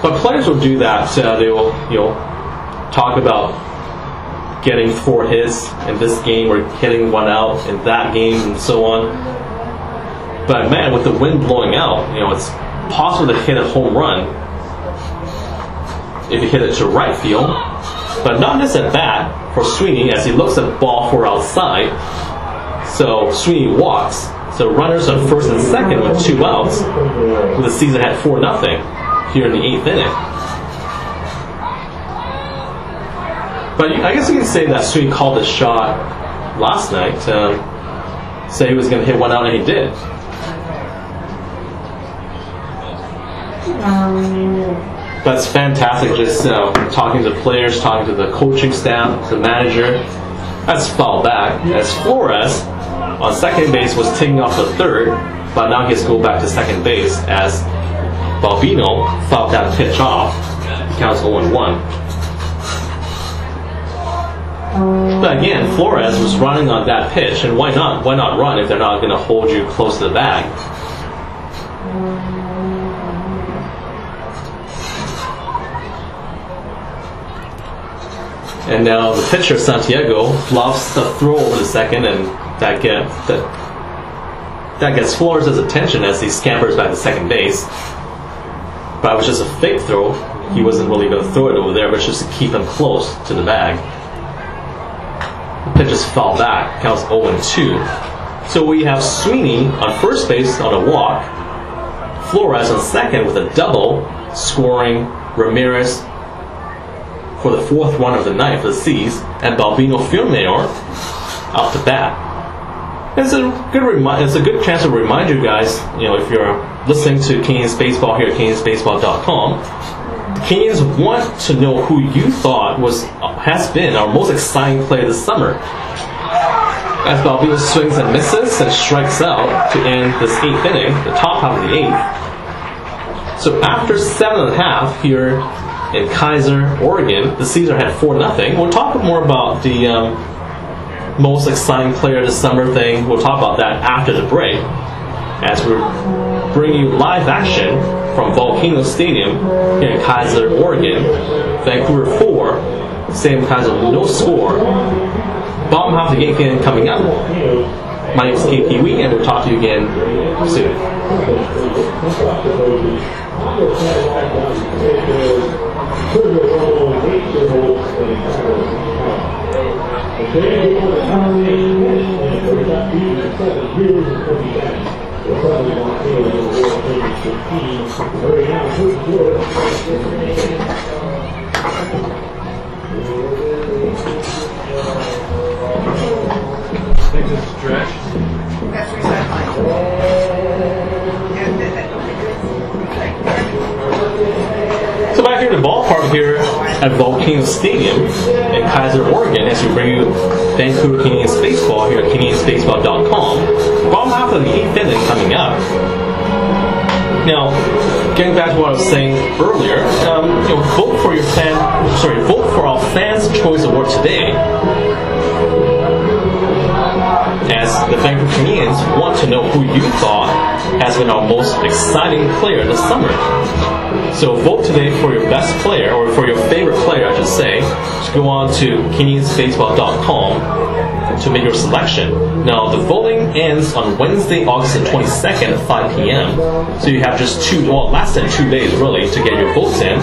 [SPEAKER 1] But players will do that. They will, talk about getting 4 hits in this game or hitting 1 out in that game and so on. But man, with the wind blowing out, it's possible to hit a home run if you hit it to right field. But not just at bat for Sweeney, as he looks at the ball for outside. So Sweeney walks. So runners on first and second with 2 outs. With the season at 4-0 here in the 8th inning. But I guess you can say that Sweeney called the shot last night. Say he was going to hit 1 out, and he did. But it's fantastic just talking to the players, talking to the coaching staff, the manager. That's foul back. As Flores on second base was taking off the third, but now he has to go back to second base as Balbino fouled that pitch off. He counts 0-1. But again, Flores was running on that pitch, and why not? Why not run if they're not going to hold you close to the bag? And now the pitcher, Santiago, lofts the throw over the second, and that gets Flores' attention as he scampers back to second base. But it was just a fake throw. He wasn't really going to throw it over there, but just to keep him close to the bag. The pitch is fouled back, counts 0-2. So we have Sweeney on first base on a walk, Flores on second with a double, scoring Ramirez for the 4th run of the night for the Seas, and Balbino Firmayor up to bat. It's a good chance to remind you guys, if you're listening to Canadians Baseball here at CanadiansBaseball.com, the Canadians want to know who you thought has been our most exciting player this summer. As Balbino swings and misses and strikes out to end this 8th inning, the top half of the 8th. So after 7.5 here in Keizer, Oregon, the Caesar had 4-0. We'll talk more about the most exciting player of the summer thing. We'll talk about that after the break, as we're bringing you live action from Volcanoes Stadium here in Keizer, Oregon. Vancouver 4, Salem-Keizer no score. Bottom half of the game coming up. My name is KP Wee, and we'll talk to you again soon.
[SPEAKER 2] Think this is trash?
[SPEAKER 3] That's recycling.
[SPEAKER 1] So back here at the ballpark here at Volcanoes Stadium in Keizer, Oregon, as we bring you Vancouver Canadians baseball here at CanadiansBaseball.com. Bottom half of the 8th inning coming up. Now, getting back to what I was saying earlier, vote for our Fans Choice Award today, as the Vancouver Canadians want to know who you thought has been our most exciting player this summer. So vote today for your best player, or for your favorite player, I should say. Just go on to CanadiansBaseball.com to make your selection. Now, the voting ends on Wednesday, August the 22nd at 5 p.m. So you have just less than 2 days really to get your votes in.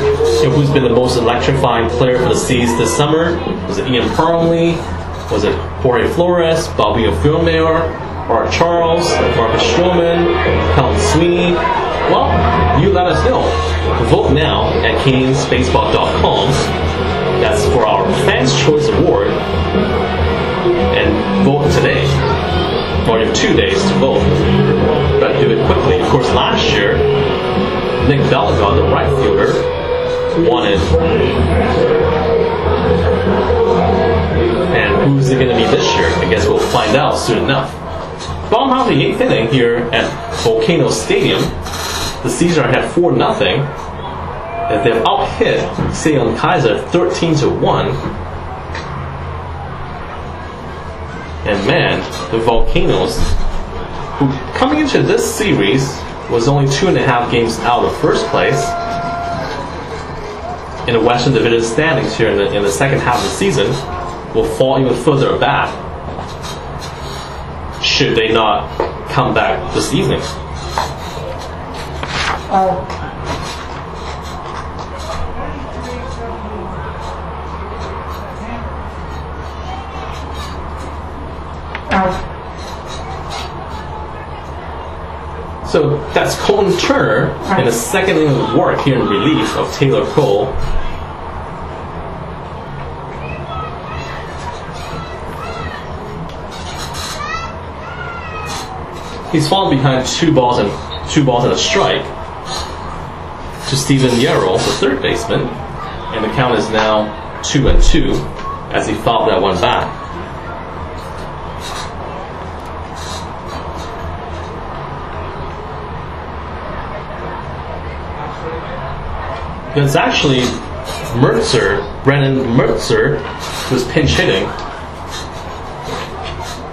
[SPEAKER 1] Who's been the most electrifying player for the Seas this summer? Was it Ian Parmley? Was it Jorge Flores, Balbino Filmayor, Art Charles, Marcus Stroman, Helen Sweeney? Well, you let us know. Vote now at CanadiansBaseball.com. That's for our Fans Choice Award. And vote today. Or you have 2 days to vote. But do it quickly. Of course, last year, Nick Belligon, the right fielder, won it. And who's it going to be this year? I guess we'll find out soon enough. Bottom half of the 8th inning here at Volcanoes Stadium, the Caesar had 4-0. As they've out-hit Salem-Keizer 13-1. And man, the Volcanoes, who coming into this series was only 2.5 games out of first place in the Western Division standings here in the second half of the season, will fall even further back should they not come back this evening. So that's Colton Turner in the second inning of work here in relief of Taylor Cole. He's fallen behind 2 balls and a strike to Steven Yarrow, the third baseman, and the count is now 2-2 as he fouled that one back. It's actually Brennan Mertzer, who's pinch hitting,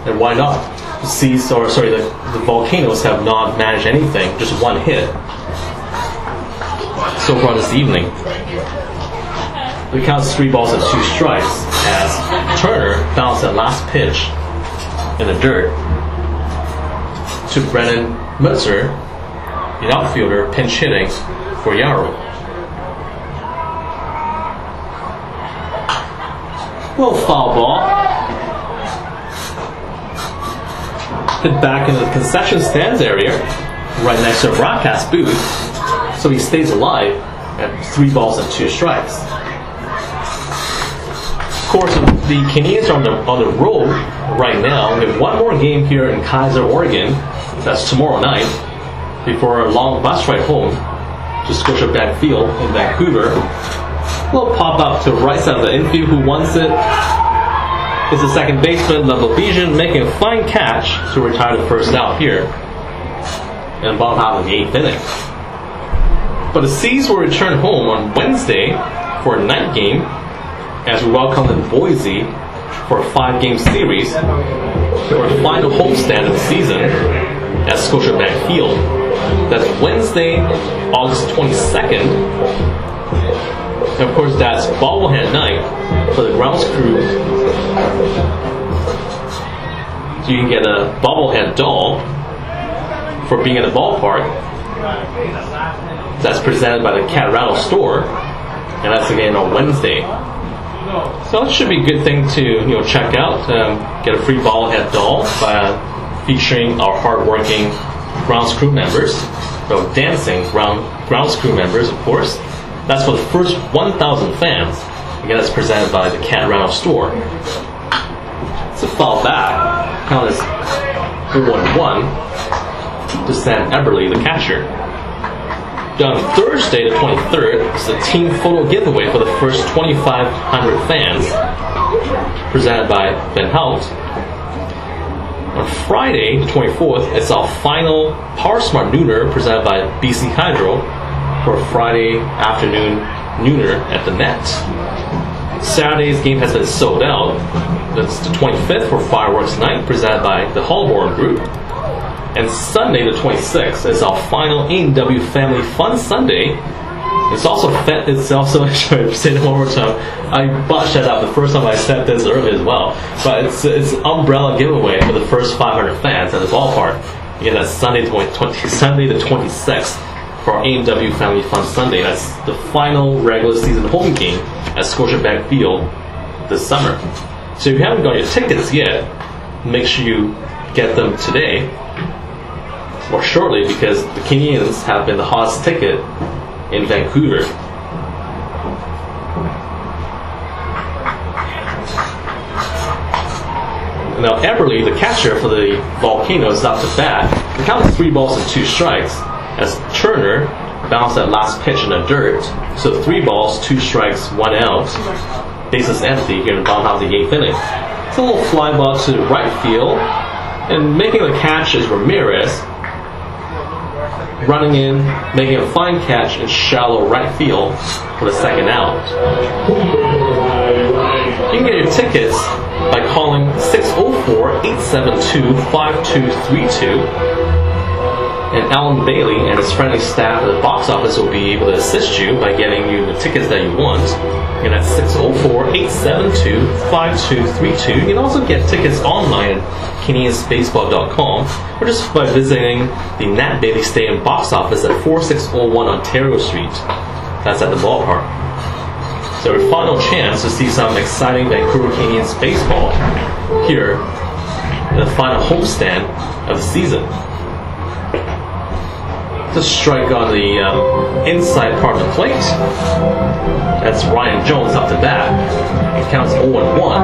[SPEAKER 1] and why not? The Volcanoes have not managed anything, just one hit so far this evening. The count is 3 balls and 2 strikes as Turner bounced that last pitch in the dirt to Brennan Mertzer, the outfielder, pinch hitting for Yarrow. Little foul ball. Hit back into the concession stands area, right next to the broadcast booth, so he stays alive at 3 balls and 2 strikes. Of course, the Canadians are on the road right now. We have one more game here in Keizer, Oregon. That's tomorrow night, before a long bus ride home to Scotiabank Field in Vancouver. We'll pop up to the right side of the infield. Who wants it? It's the second baseman, Levelbejian, making a fine catch to retire the first out here in the bottom half of the 8th inning. But the Seas will return home on Wednesday for a night game as we welcome in Boise for a 5-game series for a final homestand of the season at Scotiabank Field. That's Wednesday, August 22nd. And of course, that's bobblehead night for the grounds crew. So you can get a bobblehead doll for being in the ballpark. That's presented by the Cat Rattle store, and that's again on Wednesday. So it should be a good thing to check out. Get a free bobblehead doll featuring our hardworking grounds crew members, so dancing grounds crew members, of course. That's for the first 1,000 fans. Again, that's presented by the Cat Rattle store. So fall back, count as 0-1 to Sam Eberly, the catcher. On Thursday, the 23rd, is a team photo giveaway for the first 2,500 fans, presented by Ben Hout. On Friday, the 24th, it's our final Power Smart Nooner, presented by BC Hydro, for a Friday afternoon nooner at the net. Saturday's game has been sold out. That's the 25th for Fireworks Night, presented by the Holborn Group. And Sunday, the 26th, is our final A&W Family Fun Sunday. It's also, sorry, say that one more time. I botched that up the first time I said this earlier as well. But it's umbrella giveaway for the first 500 fans at the ballpark. Again, that's Sunday the 26th for our A&W Family Fun Sunday. That's the final regular season home game at Scotiabank Field this summer. So if you haven't got your tickets yet, make sure you get them today or shortly, because the Canadians have been the hottest ticket in Vancouver. Now Eberly, the catcher for the Volcanoes, is up to bat. The count is 3 balls and 2 strikes as Turner bounced that last pitch in the dirt. So 3 balls, 2 strikes, 1 out. Bases empty here in the bottom half of the 8th inning. It's a little fly ball to the right field, and making the catch is Ramirez, running in, making a fine catch in shallow right field for the second out. You can get your tickets by calling 604-872-5232, and Alan Bailey and his friendly staff at the box office will be able to assist you by getting you the tickets that you want. And that's 604-872-5232. You can also get tickets online at CanadiansBaseball.com or just by visiting the Nat Bailey Stadium box office at 4601 Ontario Street. That's at the ballpark. So our final chance to see some exciting Vancouver Canadians baseball here in the final homestand of the season. To strike on the inside part of the plate. That's Ryan Jones up to bat. It counts 0-1.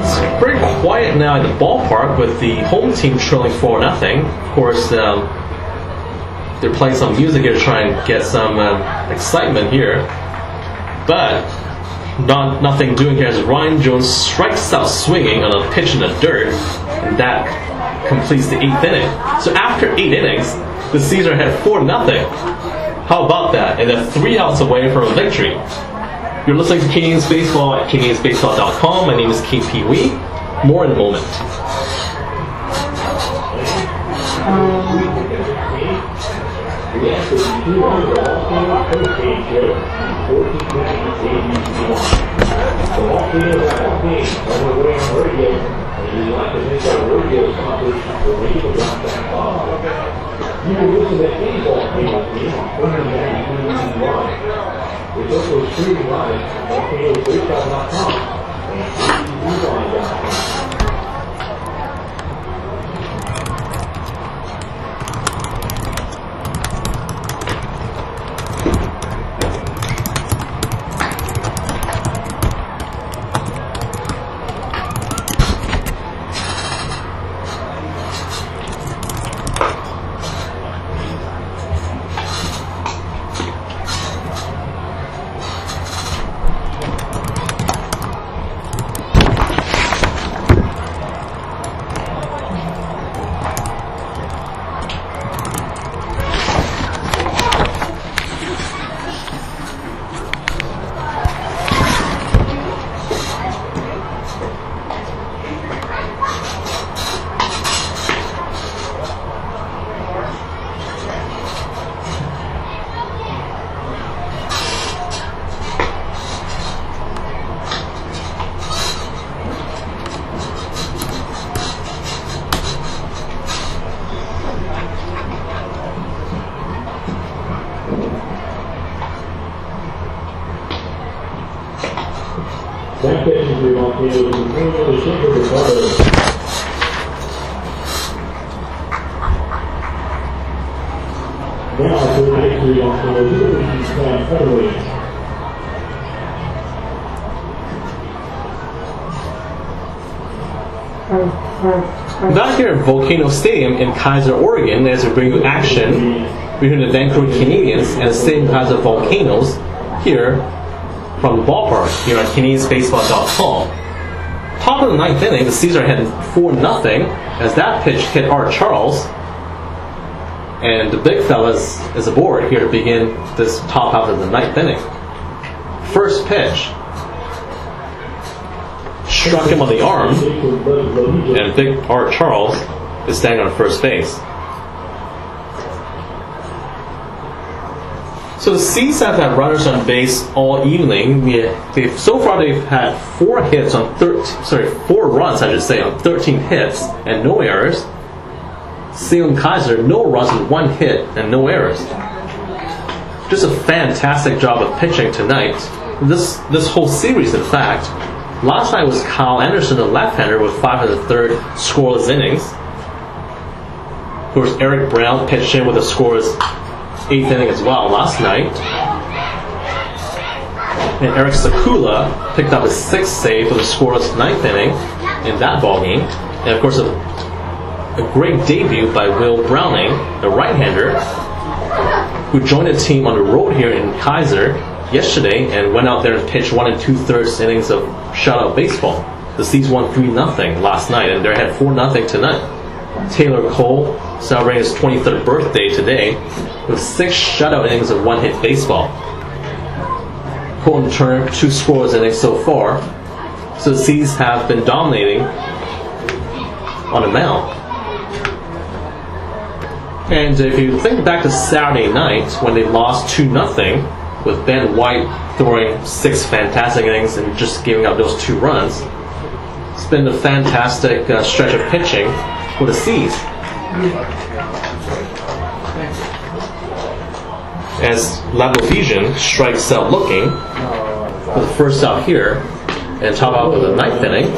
[SPEAKER 1] It's very quiet now at the ballpark with the home team trailing 4-0. Of course, they're playing some music here to try and get some excitement here. But nothing doing here as Ryan Jones strikes out swinging on a pitch in the dirt, and that completes the 8th inning. So after 8 innings, the Seas are ahead 4-0. How about that? And they're 3 outs away from a victory. You're listening to Canadians Baseball at CanadiansBaseball.com. My name is KP Wee. More in a moment. You want to make our radio competition for radio.com. You can listen to any ball game on 191. It's also streaming live on VolcanoesBaseball.com and TVline.com. Back here at Volcanoes Stadium in Keizer, Oregon, as we bring you action between the Vancouver Canadians and the Salem-Keizer Volcanoes here from the ballpark here on CanadiansBaseball.com. Top of the ninth inning, the Caesar had 4-0 as that pitch hit Art Charles, and the big fella is aboard here to begin this top half of the ninth inning. First pitch struck him on the arm, and big Art Charles is standing on first base. So the C's have had runners on base all evening. So far they've had 4 runs, I should say, on 13 hits and no errors. Salem-Keizer, no runs with 1 hit and no errors. Just a fantastic job of pitching tonight. This whole series, in fact. Last night was Kyle Anderson, the left-hander, with 5 1/3 scoreless innings. Of course, Eric Brown pitched in with a scoreless 8th inning as well last night. And Eric Sakula picked up his 6th save with a scoreless 9th inning in that ballgame. And of course, a great debut by Will Browning, the right-hander, who joined the team on the road here in Keizer yesterday and went out there and pitched 1 2/3 innings of shutout baseball. The C's won 3-0 last night, and they had 4-0 tonight. Taylor Cole celebrating his 23rd birthday today with 6 shutout innings of 1-hit baseball. Colton Turner, 2 scoreless innings so far. So the C's have been dominating on the mound. And if you think back to Saturday night when they lost 2-0 with Ben White throwing 6 fantastic innings and just giving up those 2 runs, it's been a fantastic stretch of pitching for the C's. As Labovisian strikes out looking for the first out here and top out of the 9th inning.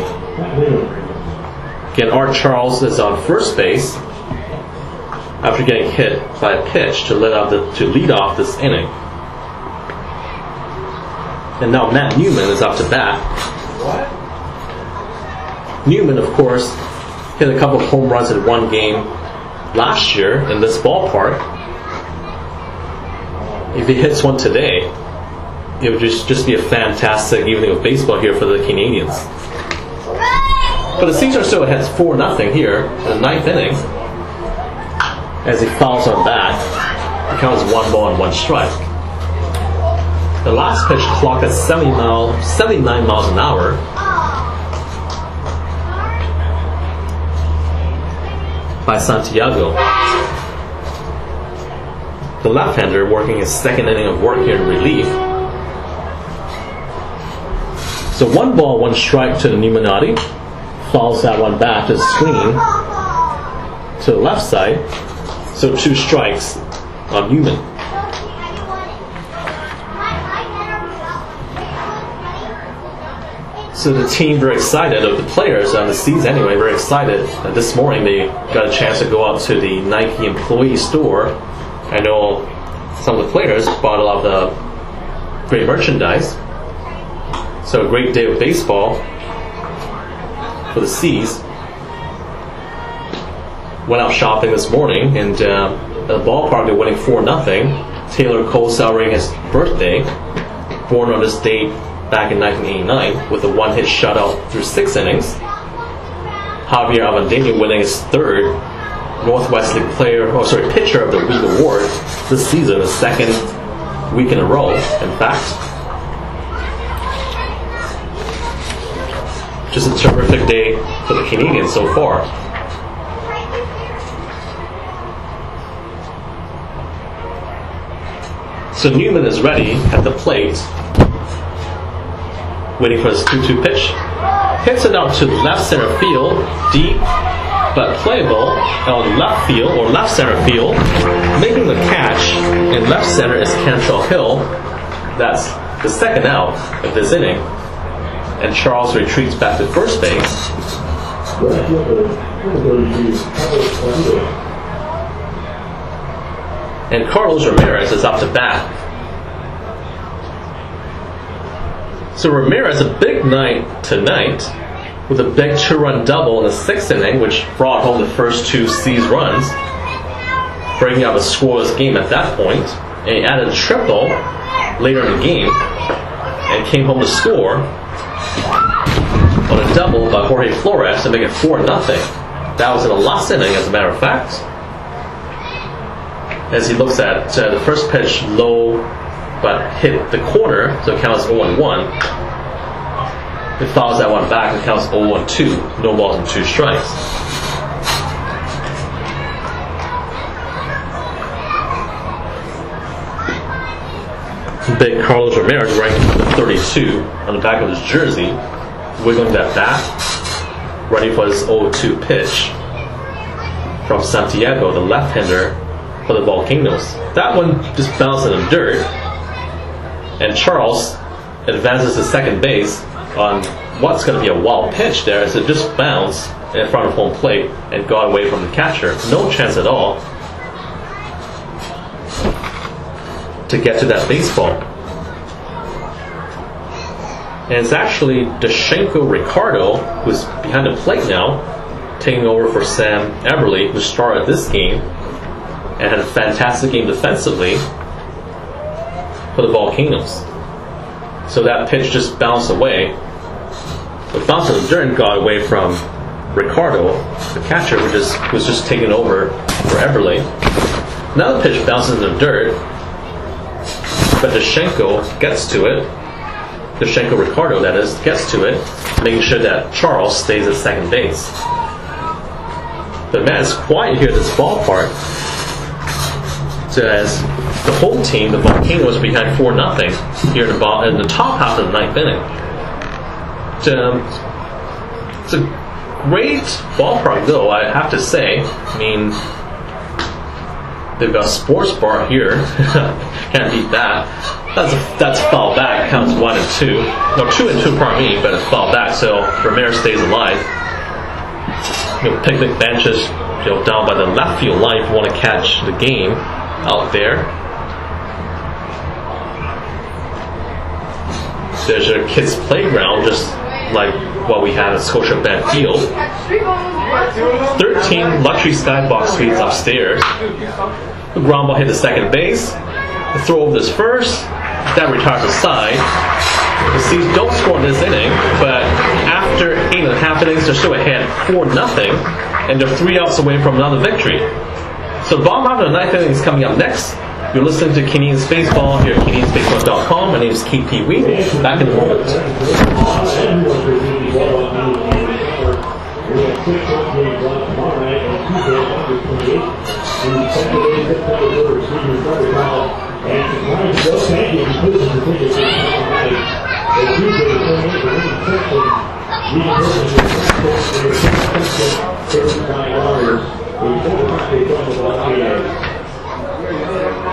[SPEAKER 1] Again, Art Charles is on first base after getting hit by a pitch to lead off this inning. And now Matt Newman is up to bat. Newman, of course, hit a couple of home runs in one game last year in this ballpark. If he hits one today, it would just be a fantastic evening of baseball here for the Canadians. But the Caesar still has 4-0 here in the 9th inning. As he fouls on bat, it counts 1 ball and 1 strike. The last pitch clocked at 79 miles an hour. By Santiago. The left-hander working his 2nd inning of work here in relief. So 1 ball, 1 strike to the Newmanati. Fouls that one back to the screen to the left side. So 2 strikes on Newman. So the team very excited, of the players on the C's anyway, very excited. And this morning they got a chance to go out to the Nike employee store. I know some of the players bought a lot of the great merchandise. So a great day of baseball for the C's. Went out shopping this morning, and at the ballpark they're winning 4-0. Taylor Cole celebrating his birthday, born on this date back in 1989 with a 1-hit shutout through 6 innings. Javier Avendano winning his 3rd Northwest League Pitcher of the Week award this season, the 2nd week in a row, in fact. Just a terrific day for the Canadians so far. So Newman is ready at the plate, waiting for his 2-2 pitch. Hits it out to left center field, deep but playable on left field or left center field. Making the catch in left center is Cantrell Hill. That's the 2nd out of this inning. and Charles retreats back to first base. And Carlos Ramirez is up to bat. So Ramirez, a big night tonight, with a big 2-run double in the 6th inning, which brought home the first 2 C's runs, breaking up a scoreless game at that point. And he added a triple later in the game, and came home to score on a double by Jorge Flores to make it 4-0. That was in the last inning, as a matter of fact. As he looks at the first pitch low, but hit the corner, so it counts 0-1. It fouls that one back and counts 0-2. No balls and 2 strikes. Big Carlos Ramirez ranked number 32 on the back of his jersey, wiggling that bat, ready for his 0-2 pitch from Santiago, the left-hander for the Volcanoes. That one just bounced in the dirt, and Charles advances to second base on what's going to be a wild pitch there, as it just bounced in front of home plate and got away from the catcher. No chance at all to get to that baseball. And it's actually Dashenko Ricardo, who's behind the plate now, taking over for Sam Eberle, who started this game and had a fantastic game defensively for the Volcanoes. So that pitch just bounced away. It bounced in the dirt and got away from Ricardo, the catcher, who was just taking over for Eberle. Now the pitch bounces in the dirt, but Dashenko gets to it. Dashenko Ricardo, that is, gets to it, making sure that Charles stays at second base. But man, it's quiet here at this ballpark. So as the home team, the Volcanoes, are behind 4-0 here in the top half of the 9th inning. It's a great ballpark, though, I have to say. I mean, they've got a sports bar here. Can't beat that. That's foul back. Counts 1-2. No, 2-2, pardon me, but it's foul back. So Ramirez stays alive. Picnic benches, down by the left field line if you want to catch the game out there. There's a kids' playground, just like what we had at Scotiabank Field. 13 luxury skybox suites upstairs. The ground ball hit the second base. The throw over this first. That retires aside. The C's don't score in this inning, but after 8.5 innings, they're still ahead 4-0, and they're 3 outs away from another victory. So the bottom half of the 9th inning is coming up next. You're listening to Canadians Baseball here at CanadiansBaseball.com. My name is KP Wee. Back in a moment.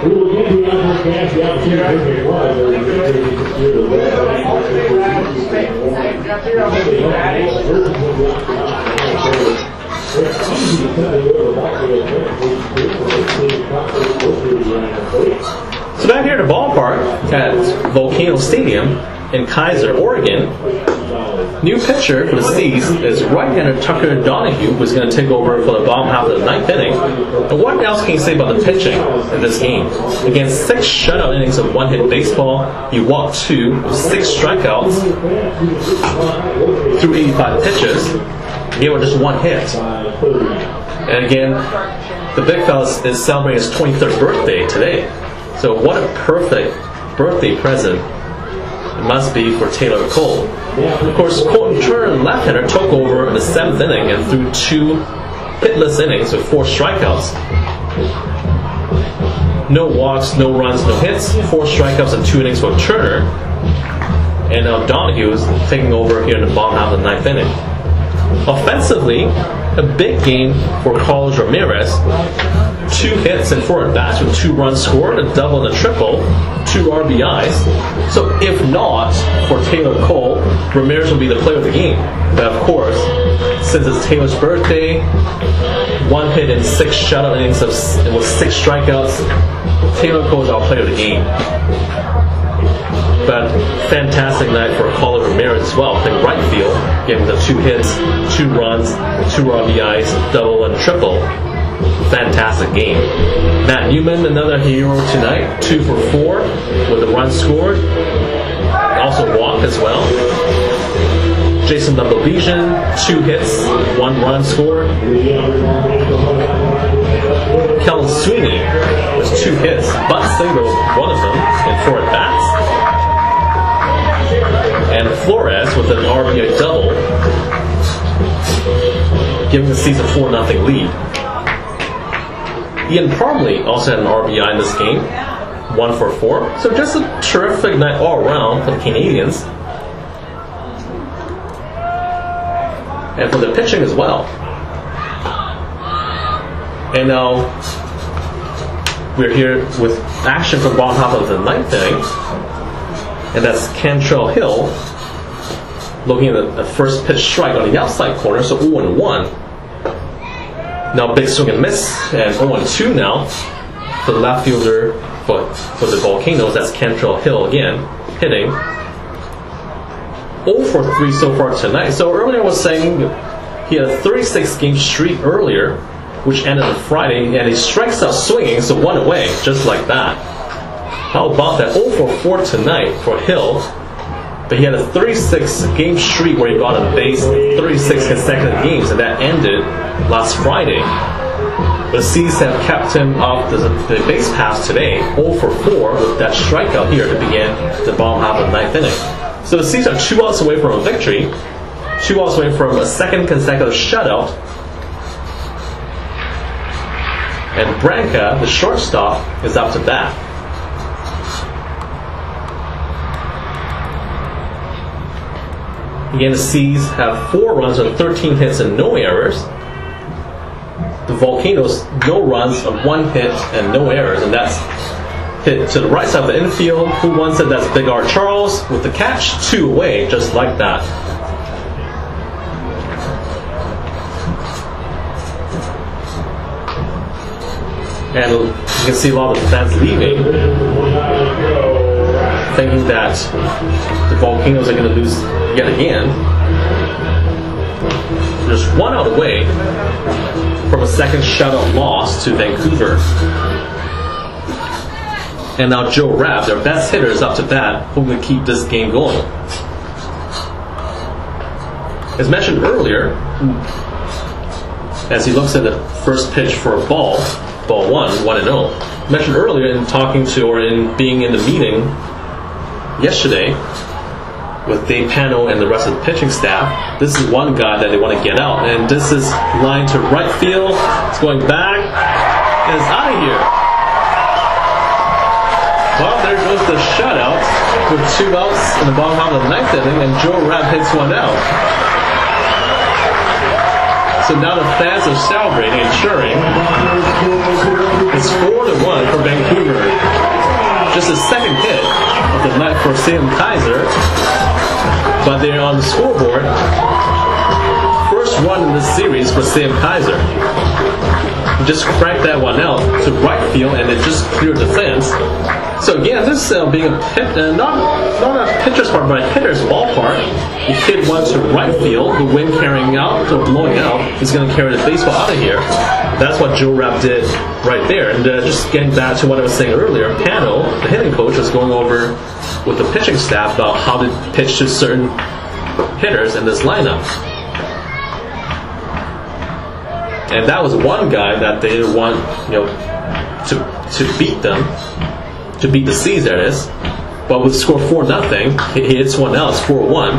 [SPEAKER 2] We will give you the opportunity
[SPEAKER 1] So back here at the ballpark at Volcanoes Stadium in Keizer, Oregon, new pitcher for the C's is right-hander Tucker Donahue, who's going to take over for the bottom half of the 9th inning. And what else can you say about the pitching in this game? Against 6 shutout innings of one-hit baseball, he walked 2 with 6 strikeouts through 85 pitches. He gave just 1 hit. And again, the big fella is celebrating his 23rd birthday today. So what a perfect birthday present it must be for Taylor Cole. Of course, Colton Turner, left-hander, took over in the 7th inning and threw 2 hitless innings with 4 strikeouts. No walks, no runs, no hits, 4 strikeouts and 2 innings for Turner. And now Donahue is taking over here in the bottom half of the 9th inning. Offensively, a big game for Carlos Ramirez. 2 hits and 4 at-bats with 2 runs scored, a double and a triple, 2 RBIs. So if not for Taylor Cole, Ramirez will be the player of the game. But of course, since it's Taylor's birthday, 1 hit in 6 shutout innings with 6 strikeouts, Taylor Cole is our player of the game. But fantastic night for Carlos Ramirez as well, playing right field, getting the 2 hits, 2 runs, 2 RBIs, double and triple. Fantastic game. Matt Newman, another hero tonight, 2 for 4 with a run scored. Also walked as well. Jason Dumbovision, 2 hits, 1 run scored. Kellen Sweeney was 2 hits, but single 1 of them in 4 at-bats. And Flores with an RBI double, giving the Seas a 4-0 lead. Ian Parmley also had an RBI in this game, 1 for 4. So just a terrific night all around for the Canadians. And for the pitching as well. And now we're here with action from the bottom half of the 9th inning. And that's Cantrell Hill looking at the first pitch strike on the outside corner, so 0-1. Now big swing and miss, and 0-2 now for the left fielder for the Volcanoes. That's Cantrell Hill again, hitting 0 for 3 so far tonight. So earlier I was saying he had a 36-game streak earlier, which ended on Friday, and he strikes out swinging, so 1 away, just like that. How about that? 0 for 4 tonight for Hill. But he had a 36-game streak where he got on base 36 consecutive games, and that ended last Friday. The Seas have kept him off the base pass today, 0 for 4 with that strikeout here to begin the bottom half of the 9th inning. So the Seas are 2 outs away from a victory, 2 outs away from a 2nd consecutive shutout. And Branca, the shortstop, is up to bat. Again, the Seas have 4 runs on 13 hits and no errors. The Volcanoes, no runs on 1 hit and no errors, and that's hit to the right side of the infield. Who wants it? That's Big R Charles with the catch, 2 away, just like that. And you can see a lot of the fans leaving, thinking that the Volcanoes are going to lose yet again. There's 1 out away from a 2nd shutout loss to Vancouver. And now Joe Rapp, their best hitter, is up to bat, hoping to keep this game going. As mentioned earlier, as he looks at the first pitch for a ball 1, 1-0. Mentioned earlier in talking to, or in being in the meeting yesterday with Dave Pano and the rest of the pitching staff, this is one guy that they want to get out, and this is line to right field. It's going back, and it's out of here. Well, there goes the shutout with 2 outs in the bottom half of the 9th inning, and Joe Rapp hits 1 out. So now the fans are celebrating and cheering. It's 4-1 for Vancouver. Just a 2nd hit of the night for Salem-Keizer, but they're on the scoreboard. First run in this series for Salem-Keizer. Just cracked that 1 out to right field, and it just cleared the fence. So again, this being a pit, not a pitcher's park, but a hitter's ballpark. The kid went to right field, the wind carrying out, or blowing out, is going to carry the baseball out of here. That's what Joe Rapp did right there. And just getting back to what I was saying earlier, Pano, the hitting coach, was going over with the pitching staff about how to pitch to certain hitters in this lineup. And that was one guy that they didn't want, to beat them, to beat the Seas, that is. But with score 4-0, he hits 1 out, it's 4-1.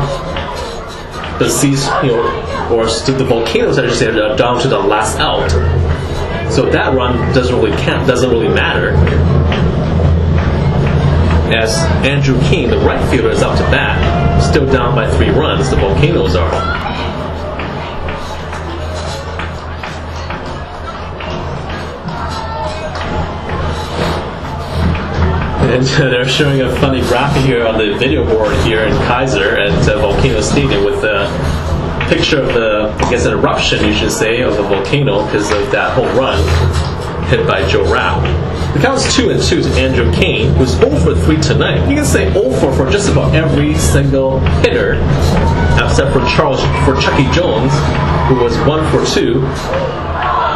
[SPEAKER 1] The Seas, or the Volcanoes, I should say, are down to the last out. So that run doesn't really count, doesn't really matter. As Andrew King, the right fielder, is up to bat, still down by 3 runs, the Volcanoes are. And they're showing a funny graphic here on the video board here in Keizer at Volcanoes Stadium with a picture of the, I guess, an eruption, you should say, of the volcano because of that home run hit by Joe Rapp. The count's 2-2 to Andrew Kane, who's 0 for 3 tonight. You can say 0 for just about every single hitter, except for Chucky Jones, who was 1 for 2.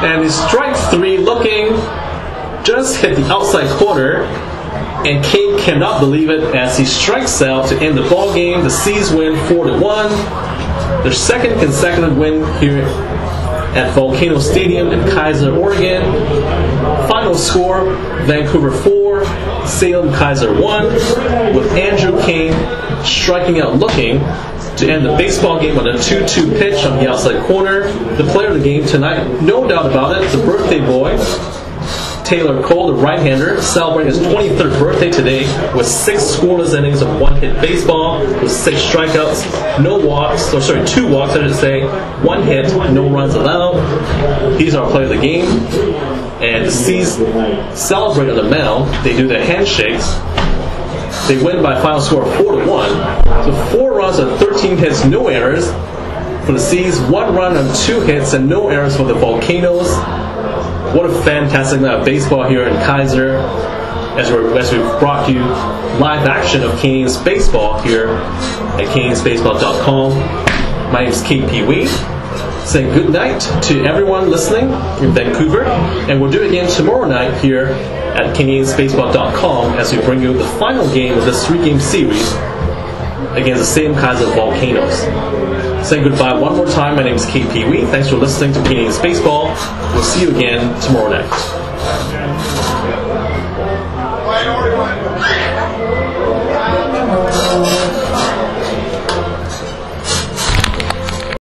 [SPEAKER 1] And his strike 3 looking just hit the outside corner, and Kane cannot believe it as he strikes out to end the ball game. The Seas win 4-1. Their second consecutive win here at Volcanoes Stadium in Keizer, Oregon. Final score, Vancouver 4, Salem-Keizer 1, with Andrew Kane striking out looking to end the baseball game on a 2-2 pitch on the outside corner. The player of the game tonight, no doubt about it, the birthday boy, Taylor Cole, the right-hander, celebrating his 23rd birthday today with 6 scoreless innings of one-hit baseball, with 6 strikeouts, 2 walks, I should say, 1 hit, no runs allowed. He's our player of the game. And the Seas celebrate on the mound. They do their handshakes. They win by a final score of 4-1. So 4 runs on 13 hits, no errors for the Seas, 1 run on 2 hits, and no errors for the Volcanoes. What a fantastic night of baseball here in Keizer as we've brought you live action of Canadians baseball here at CanadiansBaseball.com. My name is KP Wee. Saying good night to everyone listening in Vancouver, and we'll do it again tomorrow night here at CanadiansBaseball.com as we bring you the final game of this 3-game series against the Salem-Keizer Volcanoes. Saying goodbye one more time, my name is KP Wee. Thanks for listening to Canadians Baseball. We'll see you again tomorrow night.